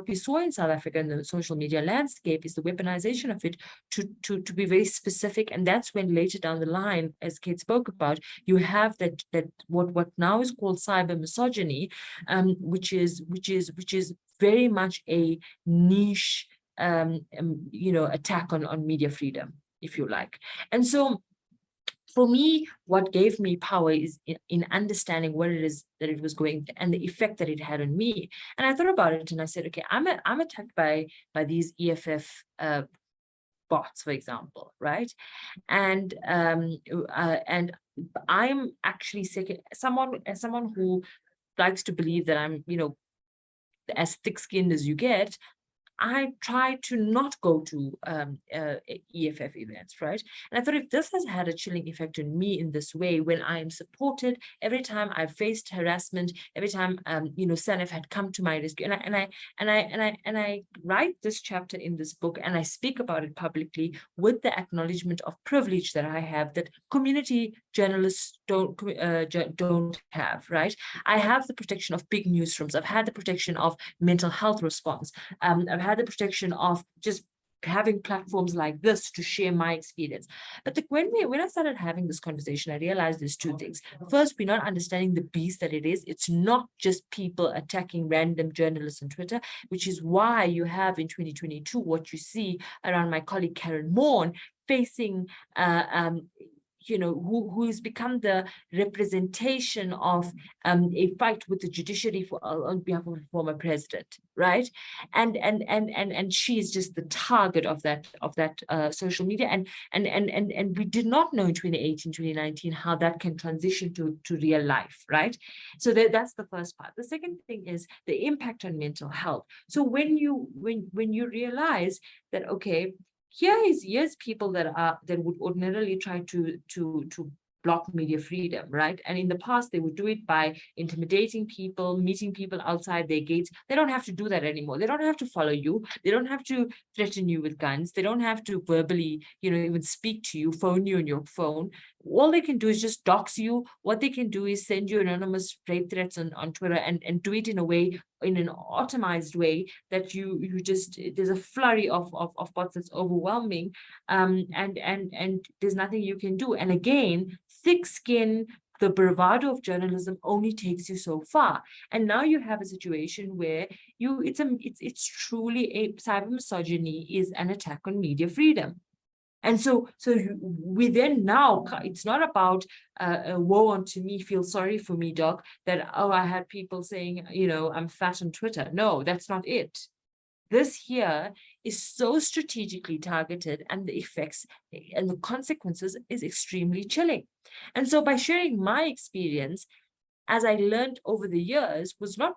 we saw in South Africa in the social media landscape is the weaponization of it to be very specific. And that's when later down the line, as Kate spoke about, you have that what now is called cyber misogyny, which is very much a niche attack on media freedom, if you like. And so for me, what gave me power is in understanding what it is that it was going and the effect that it had on me. And I thought about it and I said, okay, I'm attacked by these EFF bots, for example, right? And I'm actually someone who likes to believe that I'm, as thick-skinned as you get. I try to not go to EFF events, right? And I thought, if this has had a chilling effect on me in this way, when I am supported, every time I've faced harassment, every time SANEF had come to my rescue, and I write this chapter in this book, and I speak about it publicly with the acknowledgement of privilege that I have, that community journalists don't have, right? I have the protection of big newsrooms. I've had the protection of mental health response. I've had the protection of just having platforms like this to share my experience. But when I started having this conversation, I realized there's 2 things. First, we're not understanding the beast that it is. It's not just people attacking random journalists on Twitter, which is why you have in 2022 what you see around my colleague Karen Morn facing who has become the representation of a fight with the judiciary on behalf of a former president, right? And she is just the target of that social media, and we did not know in 2018, 2019 how that can transition to real life, right? So that's the first part. The second thing is the impact on mental health. So when you realize that, okay, here's people that would ordinarily try to block media freedom, right? And in the past, they would do it by intimidating people, meeting people outside their gates. They don't have to do that anymore. They don't have to follow you. They don't have to threaten you with guns. They don't have to verbally, even speak to you, phone you on your phone. All they can do is just dox you. What they can do is send you anonymous rape threats on Twitter and do it in a way, in an automized way, that you just, there's a flurry of bots that's overwhelming, and there's nothing you can do. And again, thick skin, the bravado of journalism only takes you so far. And now you have a situation where it's truly a cyber misogyny is an attack on media freedom. And so we then now, it's not about woe unto me, feel sorry for me, doc, that, oh, I had people saying, I'm fat on Twitter. No, that's not it. This here is so strategically targeted, and the effects and the consequences is extremely chilling. And so by sharing my experience, as I learned over the years, was not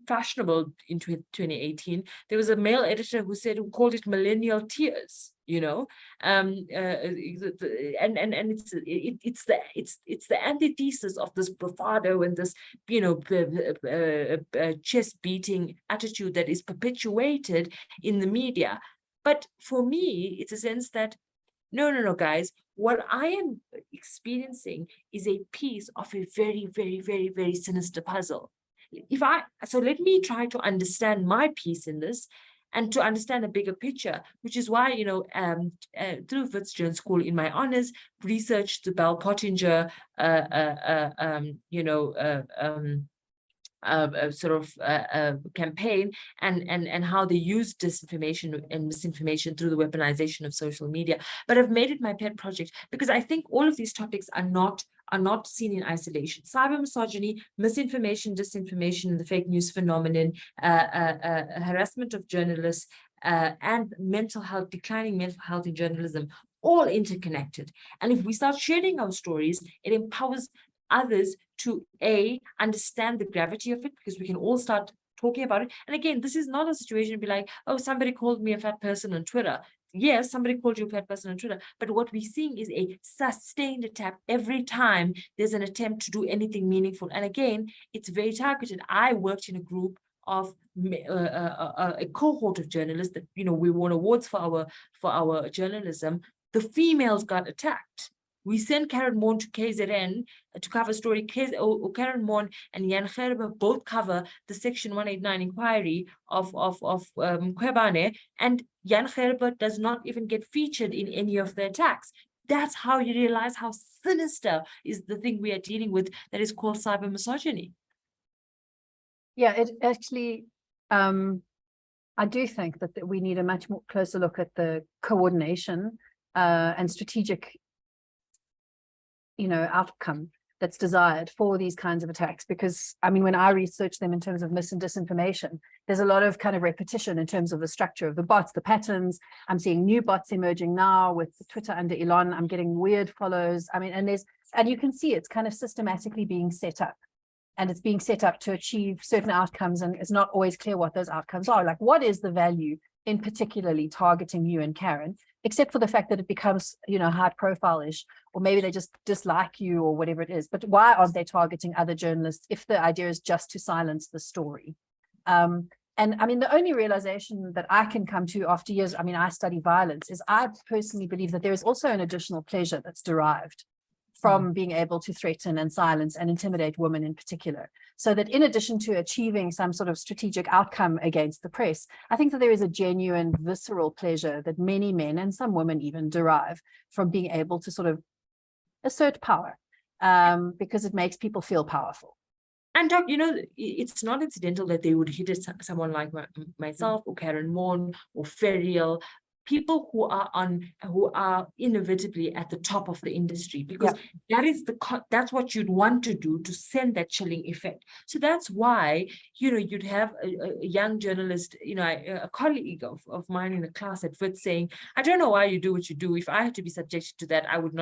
fashionable in 2018. There was a male editor who called it millennial tears, and it's the antithesis of this bravado and this chest beating attitude that is perpetuated in the media. But for me, it's a sense that no, guys, what I am experiencing is a piece of a very, very, very, very sinister puzzle. So let me try to understand my piece in this, and to understand a bigger picture, which is why, through Wits Journal School, in my honors, researched the Bell Pottinger, campaign, and how they use disinformation and misinformation through the weaponization of social media. But I've made it my pet project because I think all of these topics are not seen in isolation. Cyber misogyny, misinformation, disinformation, the fake news phenomenon, harassment of journalists, and mental health, declining mental health in journalism, all interconnected. And if we start sharing our stories, it empowers others to understand the gravity of it, because we can all start talking about it. And again, this is not a situation to be like, oh, somebody called me a fat person on Twitter. Yes, somebody called you a fat person on Twitter, but what we're seeing is a sustained attack every time there's an attempt to do anything meaningful. And again, it's very targeted. I worked in a group of a cohort of journalists that, we won awards for our journalism. The females got attacked. We sent Karen Moon to KZN to cover story. Karen Moon and Jan Gerber both cover the Section 189 inquiry of Kwebane, and Jan Gerber does not even get featured in any of the attacks. That's how you realize how sinister is the thing we are dealing with, that is called cyber misogyny. Yeah, it actually, I do think that we need a much more closer look at the coordination and strategic outcome that's desired for these kinds of attacks. Because when I research them in terms of mis and disinformation, there's a lot of kind of repetition in terms of the structure of the bots, the patterns. I'm seeing new bots emerging now with Twitter under Elon. I'm getting weird follows. And you can see it's kind of systematically being set up, and it's being set up to achieve certain outcomes, and it's not always clear what those outcomes are. Like, what is the value in particularly targeting you and Karen, except for the fact that it becomes, high profile-ish, or maybe they just dislike you or whatever it is. But why aren't they targeting other journalists if the idea is just to silence the story? And the only realization that I can come to after years, I study violence, is I personally believe that there is also an additional pleasure that's derived from being able to threaten and silence and intimidate women in particular. So that in addition to achieving some sort of strategic outcome against the press, I think that there is a genuine visceral pleasure that many men and some women even derive from being able to sort of assert power, because it makes people feel powerful. And Doc, it's not incidental that they would hit someone like myself or Karen Moon or Ferial people who are inevitably at the top of the industry, because that is that's what you'd want to do to send that chilling effect. So that's why, you know, you'd have a young journalist, you know, a colleague of mine in a class at Wits saying, I don't know why you do what you do. If I had to be subjected to that, I wouldn't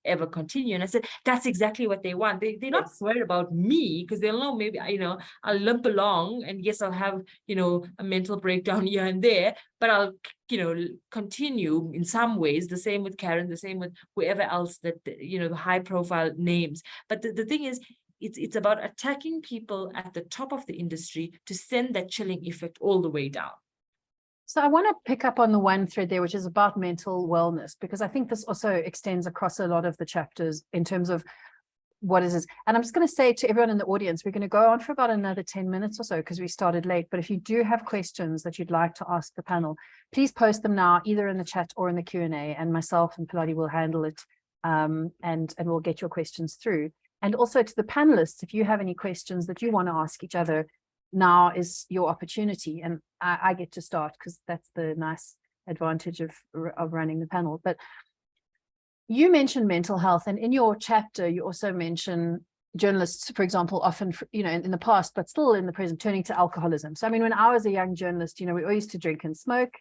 ever continue. And I said, that's exactly what they want. They're not worried about me, because they'll know maybe, you know, I'll limp along, and yes, I'll have, you know, a mental breakdown here and there, but I'll, you know, continue in some ways. The same with Karen, the same with whoever else that, you know, the high profile names. But the thing is, it's about attacking people at the top of the industry to send that chilling effect all the way down. So I want to pick up on the one thread there, which is about mental wellness, because I think this also extends across a lot of the chapters in terms of what is this. And I'm just going to say to everyone in the audience, we're going to go on for about another 10 minutes or so because we started late. But if you do have questions that you'd like to ask the panel, please post them now, either in the chat or in the Q&A, and myself and Pilaty will handle it, and we'll get your questions through. And also to the panelists, if you have any questions that you want to ask each other, now is your opportunity. And I get to start because that's the nice advantage of running the panel. But you mentioned mental health, and in your chapter, you also mention journalists, for example, often, you know, in the past, but still in the present, turning to alcoholism. So, I mean, when I was a young journalist, you know, we all used to drink and smoke,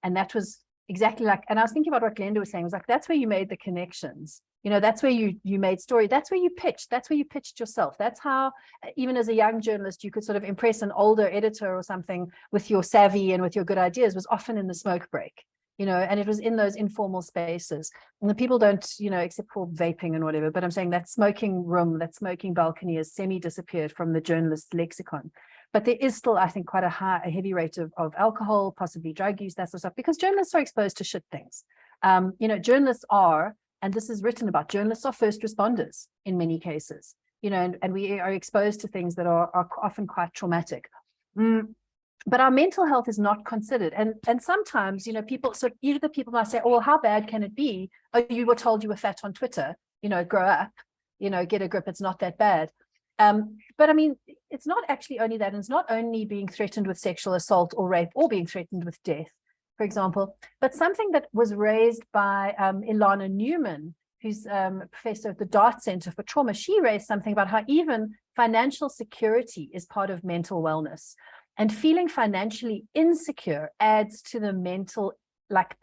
and that was exactly like, and I was thinking about what Glenda was saying, it was like, that's where you made the connections. You know, that's where you made story. That's where you pitched yourself. That's how, even as a young journalist, you could sort of impress an older editor or something with your savvy and with your good ideas, was often in the smoke break, you know, and it was in those informal spaces. And the people don't, you know, except for vaping and whatever, but I'm saying that smoking room, that smoking balcony has semi-disappeared from the journalist lexicon. But there is still, I think, quite a heavy rate of alcohol, possibly drug use, that sort of stuff, because journalists are exposed to shit things. You know, journalists are, and this is written about, journalists are first responders in many cases, you know, and we are exposed to things that are often quite traumatic. But our mental health is not considered. And sometimes, you know, people, so either the people might say, oh, well, how bad can it be? Oh, you were told you were fat on Twitter, you know, grow up, you know, get a grip, it's not that bad. But I mean, it's not actually only that, and it's not only being threatened with sexual assault or rape or being threatened with death, for example, but something that was raised by Ilana Newman, who's a professor at the Dart Center for Trauma. She raised something about how even financial security is part of mental wellness, and feeling financially insecure adds to the mental, like,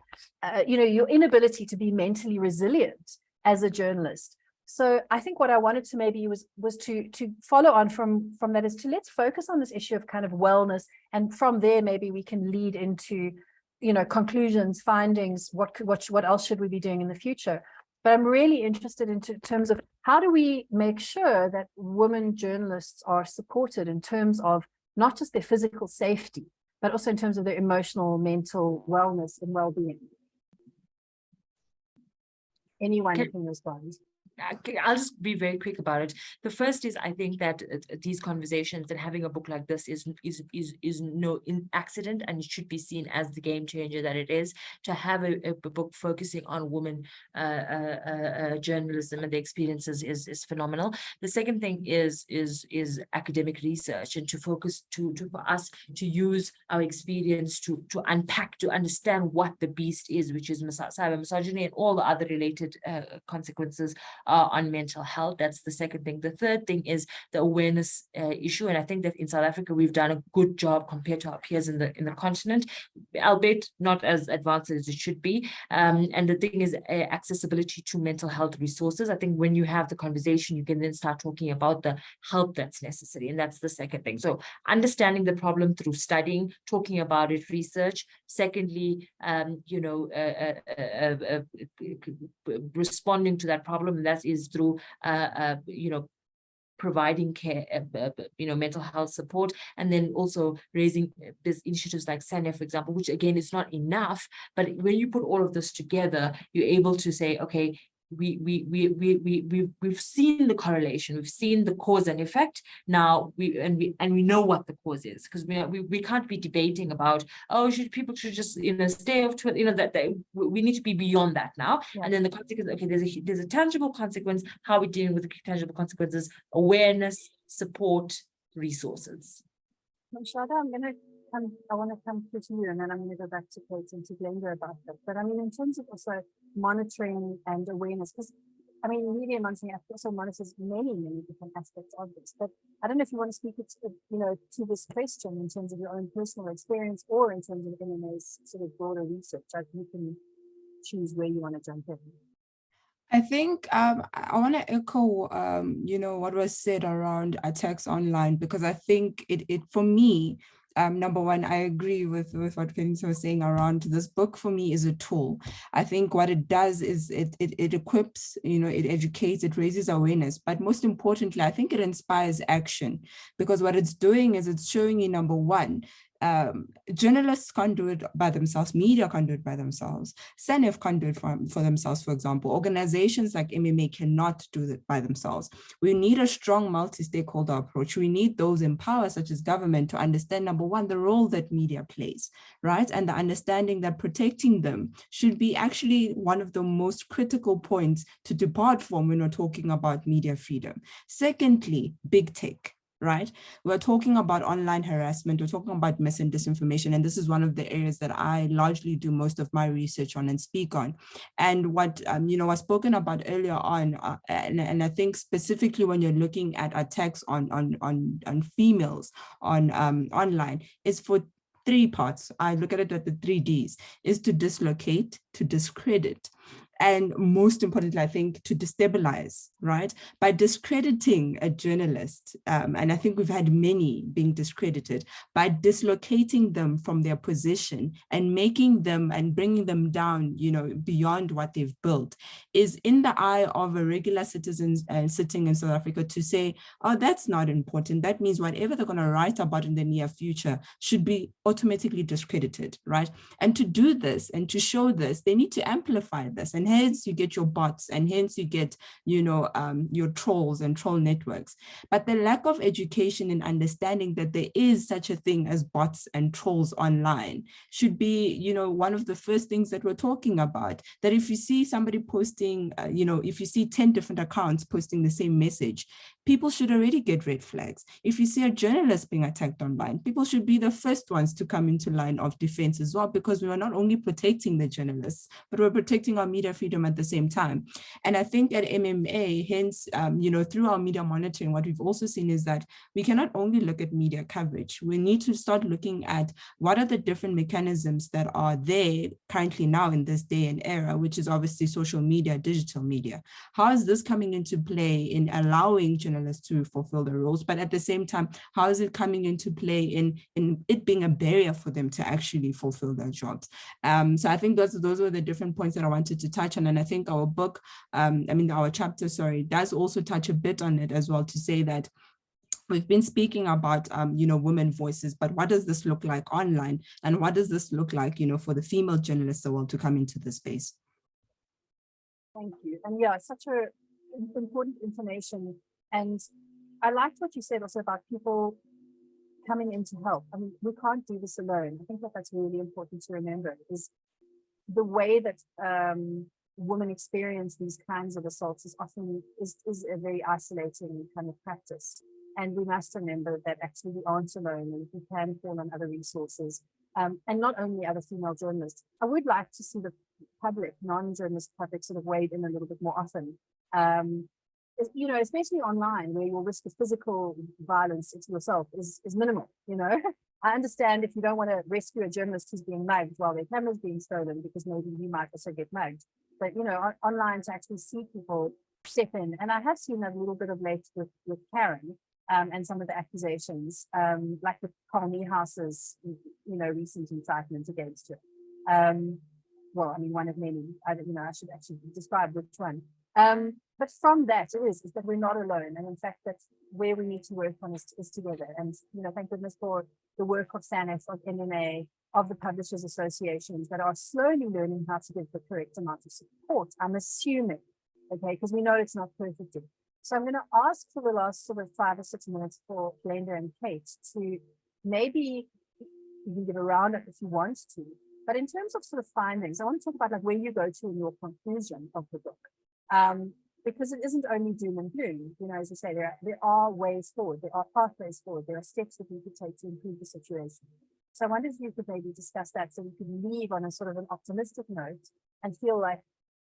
you know, your inability to be mentally resilient as a journalist. So I think what I wanted to maybe was to follow on from that, is to let's focus on this issue of kind of wellness, and from there maybe we can lead into, you know, conclusions, findings, what else should we be doing in the future. But I'm really interested in terms of how do we make sure that women journalists are supported in terms of not just their physical safety, but also in terms of their emotional, mental wellness and well-being. Anyone in those bodies? I'll just be very quick about it. The first is, I think that these conversations and having a book like this is no accident, and it should be seen as the game changer that it is. To have a book focusing on women journalism and the experiences is phenomenal. The second thing is academic research, and to focus for us to use our experience to unpack, to understand what the beast is, which is cyber misogyny and all the other related consequences on mental health. That's the second thing. The third thing is the awareness issue, and I think that in South Africa we've done a good job compared to our peers in the continent, albeit not as advanced as it should be. And the thing is accessibility to mental health resources. I think when you have the conversation, you can then start talking about the help that's necessary, and that's the second thing. So understanding the problem through studying, talking about it, research. Secondly, you know, responding to that problem, and that is through you know, providing care, you know, mental health support, and then also raising these initiatives like SANEF, for example, which again is not enough, but when you put all of this together, you're able to say, okay, we've seen the correlation, we've seen the cause and effect. Now we know what the cause is, because we can't be debating about, oh, people should just, you know, stay off Twitter, you know, that we need to be beyond that now. Yeah. And then the consequence, okay, there's a tangible consequence. How are we dealing with the tangible consequences? Awareness, support, resources. Nomshado, I'm going to I want to come to you, and then I'm going to go back to Kate and to Glenda about that. But I mean, in terms of also monitoring and awareness, because I mean, media monitoring also monitors many different aspects of this. But I don't know if you want to speak it, to this question in terms of your own personal experience, or in terms of NMA's sort of broader research. Like, you can choose where you want to jump in. I think I want to echo, what was said around attacks online, because I think it for me, number one, I agree with what Qaanitah was saying around this book. For me, is a tool. I think what it does is it equips, it educates, it raises awareness, but most importantly, I think it inspires action, because what it's doing is it's showing you, number one, journalists can't do it by themselves, media can't do it by themselves, SANEF can't do it for themselves, for example. Organizations like MMA cannot do it by themselves. We need a strong multi-stakeholder approach. We need those in power, such as government, to understand, number one, the role that media plays, right? And the understanding that protecting them should be actually one of the most critical points to depart from when we're talking about media freedom. Secondly, big tech. Right? We're talking about online harassment, we're talking about mis and disinformation, and this is one of the areas that I largely do most of my research on and speak on. And what was spoken about earlier on, and I think specifically when you're looking at attacks on females on online, is for three parts. I look at it at the 3Ds: is to dislocate, to discredit, and most importantly, I think, to destabilize, right? By discrediting a journalist, and I think we've had many being discredited, by dislocating them from their position and making them and bringing them down, beyond what they've built, is in the eye of a regular citizen sitting in South Africa to say, oh, that's not important. That means whatever they're going to write about in the near future should be automatically discredited, right? And to do this and to show this, they need to amplify this. And hence you get your bots, and hence you get, your trolls and troll networks. But the lack of education and understanding that there is such a thing as bots and trolls online should be, one of the first things that we're talking about. That if you see somebody posting, if you see 10 different accounts posting the same message, people should already get red flags. If you see a journalist being attacked online, people should be the first ones to come into line of defense as well, because we are not only protecting the journalists, but we're protecting our media freedom at the same time. And I think at MMA, hence, through our media monitoring, what we've also seen is that we cannot only look at media coverage. We need to start looking at what are the different mechanisms that are there currently now in this day and era, which is obviously social media, digital media. How is this coming into play in allowing journalists to fulfill their roles? But at the same time, how is it coming into play in it being a barrier for them to actually fulfill their jobs? So I think those were the different points that I wanted to touch on. And I think our book, our chapter, does also touch a bit on it as well, to say that we've been speaking about, women voices, but what does this look like online? And what does this look like, for the female journalists that want to come into the space? Thank you. And yeah, such a important information. And I liked what you said also about people coming in to help. I mean, we can't do this alone. I think that's really important to remember, is the way that women experience these kinds of assaults is often is a very isolating kind of practice. And we must remember that actually we aren't alone, and we can call on other resources, and not only other female journalists. I would like to see the public, non-journalist public, sort of weighed in a little bit more often. Especially online, where your risk of physical violence to yourself is minimal. I understand if you don't want to rescue a journalist who's being mugged while their camera's being stolen, because maybe you might also get mugged. But online, to actually see people step in, and I have seen a little bit of late with Karen, and some of the accusations, like the Qaanitah Hunter's, recent incitement against her. One of many. I should actually describe which one. But from that, is that we're not alone, and in fact, that's where we need to work on is together. And thank goodness for the work of SANEF, of MMA, of the publishers associations that are slowly learning how to give the correct amount of support. I'm assuming, okay, because we know it's not perfect yet. So I'm going to ask for the last sort of 5 or 6 minutes for Glenda and Kate to maybe, you can give a roundup if you want to, but in terms of sort of findings, I want to talk about like where you go to in your conclusion of the book. Because it isn't only doom and gloom, as you say, there are ways forward, there are pathways forward, there are steps that we could take to improve the situation. So I wonder if you could maybe discuss that so we can leave on a sort of an optimistic note and feel like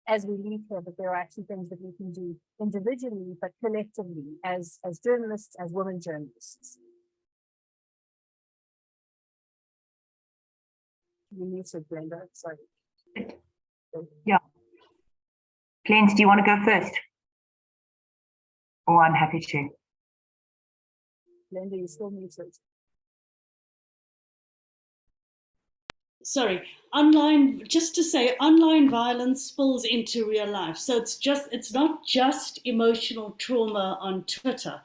as we leave here that there are actually things that we can do individually but collectively as journalists, as women journalists. You muted, Glenda, sorry. Yeah. Glenda, do you want to go first? Or I'm happy to. Glenda, you're still muted. Sorry, just to say, online violence spills into real life. So it's not just emotional trauma on Twitter.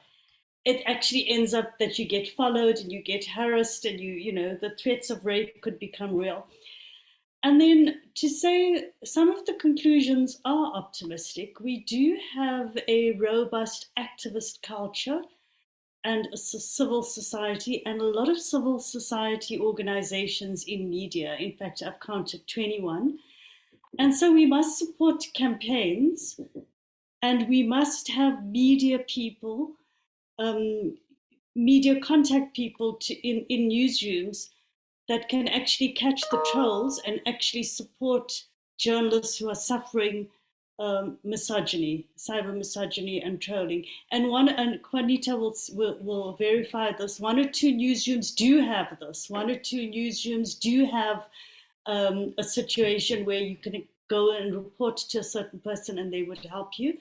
It actually ends up that you get followed and you get harassed and the threats of rape could become real. And then to say some of the conclusions are optimistic. We do have a robust activist culture and a civil society, and a lot of civil society organizations in media. In fact, I've counted 21. And so we must support campaigns, and we must have media people, media contact people in newsrooms that can actually catch the trolls and actually support journalists who are suffering misogyny, cyber misogyny and trolling. And Qaanitah will verify this. 1 or 2 newsrooms do have this. 1 or 2 newsrooms do have a situation where you can go and report to a certain person and they would help you.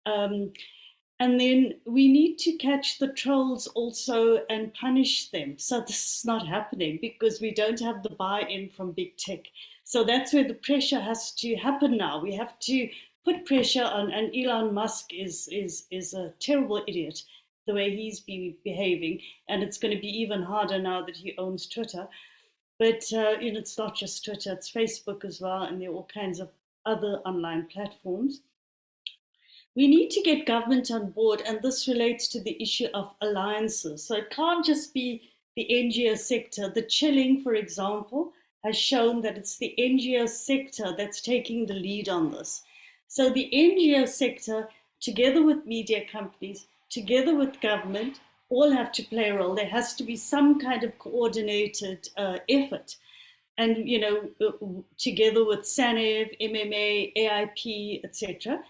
And then we need to catch the trolls also and punish them. So this is not happening because we don't have the buy-in from big tech. So that's where the pressure has to happen now. We have to put pressure on, and Elon Musk is a terrible idiot, the way he's been behaving. And it's going to be even harder now that he owns Twitter. But it's not just Twitter, it's Facebook as well, and there are all kinds of other online platforms. We need to get government on board, and this relates to the issue of alliances. So it can't just be the NGO sector. The chilling, for example, has shown that it's the NGO sector that's taking the lead on this. So the NGO sector, together with media companies, together with government, all have to play a role. There has to be some kind of coordinated effort. And, together with SANEV, MMA, AIP, etc.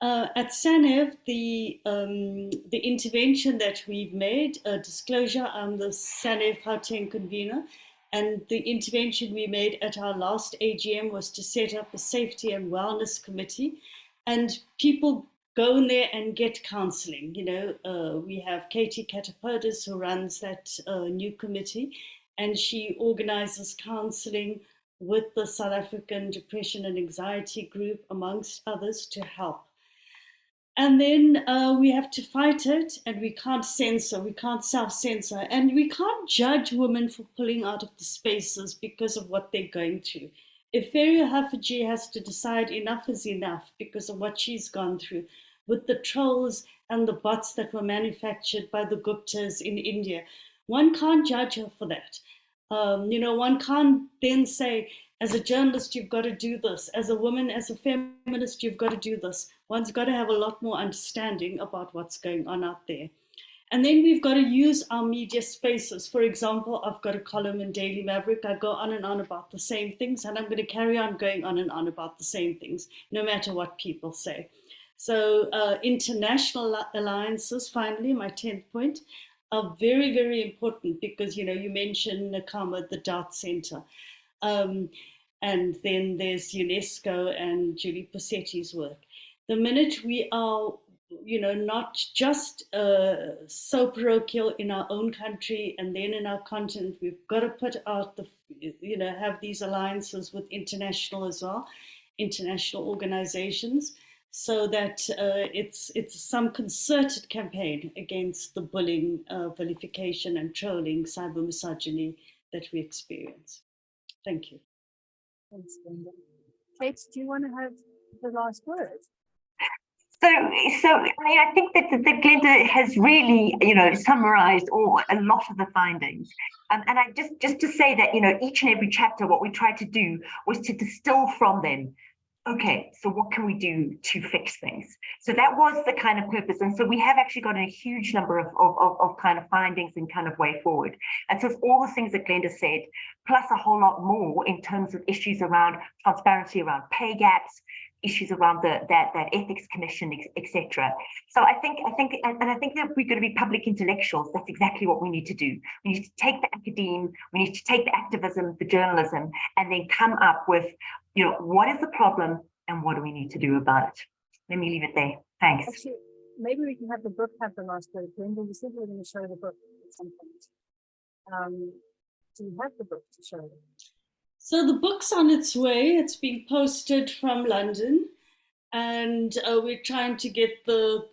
At SANEV, the intervention that we've made, disclosure, I'm the SANEV Gauteng convener, and the intervention we made at our last AGM was to set up a safety and wellness committee, and people go in there and get counseling. We have Katie Catapodis who runs that new committee, and she organizes counseling with the South African Depression and Anxiety Group, amongst others, to help. And then we have to fight it, and we can't censor, we can't self-censor, and we can't judge women for pulling out of the spaces because of what they're going through. If Feria Haffajee has to decide enough is enough because of what she's gone through with the trolls and the bots that were manufactured by the Guptas in India, one can't judge her for that. One can't then say, as a journalist, you've got to do this. As a woman, as a feminist, you've got to do this. One's got to have a lot more understanding about what's going on out there. And then we've got to use our media spaces. For example, I've got a column in Daily Maverick. I go on and on about the same things, and I'm going to carry on going on and on about the same things, no matter what people say. So international alliances, finally, my 10th point, are very, very important because, you mentioned, Nakama, the Dart Center. And then there's UNESCO and Julie Possetti's work. The minute we are, not just so parochial in our own country and then in our continent, we've got to put out have these alliances with international as well, international organizations, so that it's some concerted campaign against the bullying, vilification and trolling, cyber misogyny that we experience. Thank you. Thanks, Glenda. Kate, do you want to have the last word? So I think that Glenda has really, summarized a lot of the findings. And I just to say that, each and every chapter, what we tried to do was to distill from them okay, so what can we do to fix things? So that was the kind of purpose. And so we have actually got a huge number of kind of findings and kind of way forward. And so it's all the things that Glenda said, plus a whole lot more in terms of issues around transparency, around pay gaps, issues around that ethics commission, etc. So I think that if we're going to be public intellectuals, that's exactly what we need to do. We need to take the academe, we need to take the activism, the journalism, and then come up with, you know, what is the problem and what do we need to do about it? Let me leave it there. Thanks. Actually, maybe we can have the book have the last word. Linda, you said we were going to show the book at some point. Do you have the book to show? So the book's on its way. It's being posted from London, and we're trying to get the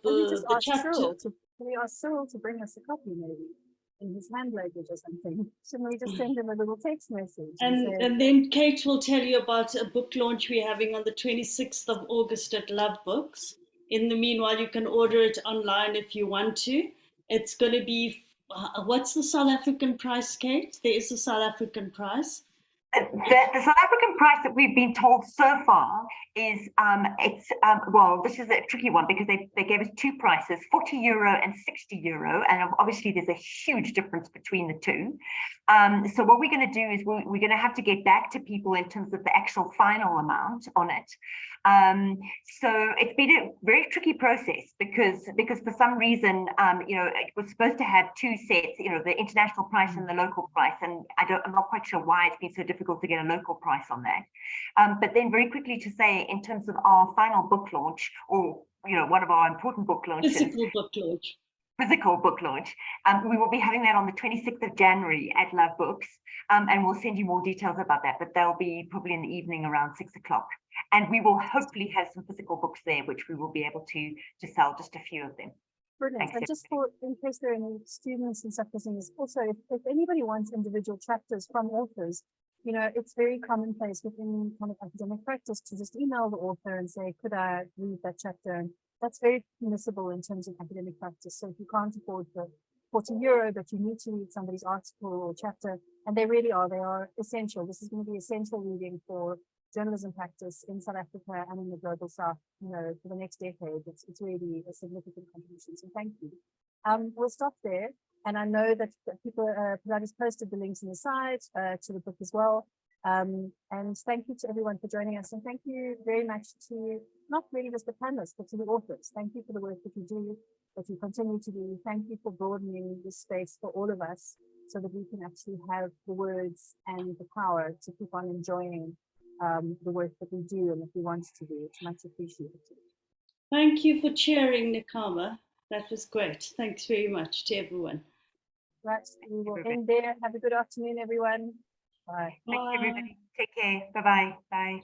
chapter. Can we ask Cyril to bring us a copy, maybe in his hand language or something? Shouldn't we just send him a little text message? And then Kate will tell you about a book launch we're having on the 26th of August at Love Books. In the meanwhile, you can order it online if you want to. It's going to be, what's the South African price, Kate? There is a South African price. The South African price that we've been told so far is well, this is a tricky one because they gave us two prices, €40 and €60, and obviously there's a huge difference between the two. So what we're going to do is we're going to have to get back to people in terms of the actual final amount on it. So it's been a very tricky process because for some reason, you know, it was supposed to have two sets, you know, the international price and the local price, and I'm not quite sure why it's been so difficult to get a local price on that. But then very quickly to say, in terms of our final book launch, or, you know, one of our important book launches, physical book launch, we will be having that on the 26th of January at Love Books, and we'll send you more details about that, but they'll be probably in the evening around 6 o'clock. And we will hopefully have some physical books there, which we will be able to sell, just a few of them. Brilliant. I just thought, in case there are any students and stuff listening, is also if anybody wants individual chapters from authors, you know, it's very commonplace within kind of academic practice to just email the author and say, could I read that chapter? And that's very permissible in terms of academic practice. So if you can't afford the €40, but you need to read somebody's article or chapter, and they are essential. This is going to be essential reading for journalism practice in South Africa and in the global South, you know, for the next decade. It's really a significant contribution. So thank you. We'll stop there. And I know that people, Pilates posted the links in the side to the book as well. And thank you to everyone for joining us. And thank you very much to, not really just the panelists, but to the authors. Thank you for the work that you do, that you continue to do. Thank you for broadening this space for all of us so that we can actually have the words and the power to keep on enjoying the work that we do and that we want to do. It's much appreciated. Thank you for chairing, Nakama. That was great. Thanks very much to everyone. Right, we will end there. Have a good afternoon, everyone. Bye. Thank you, everybody. Take care. Bye-bye. Bye.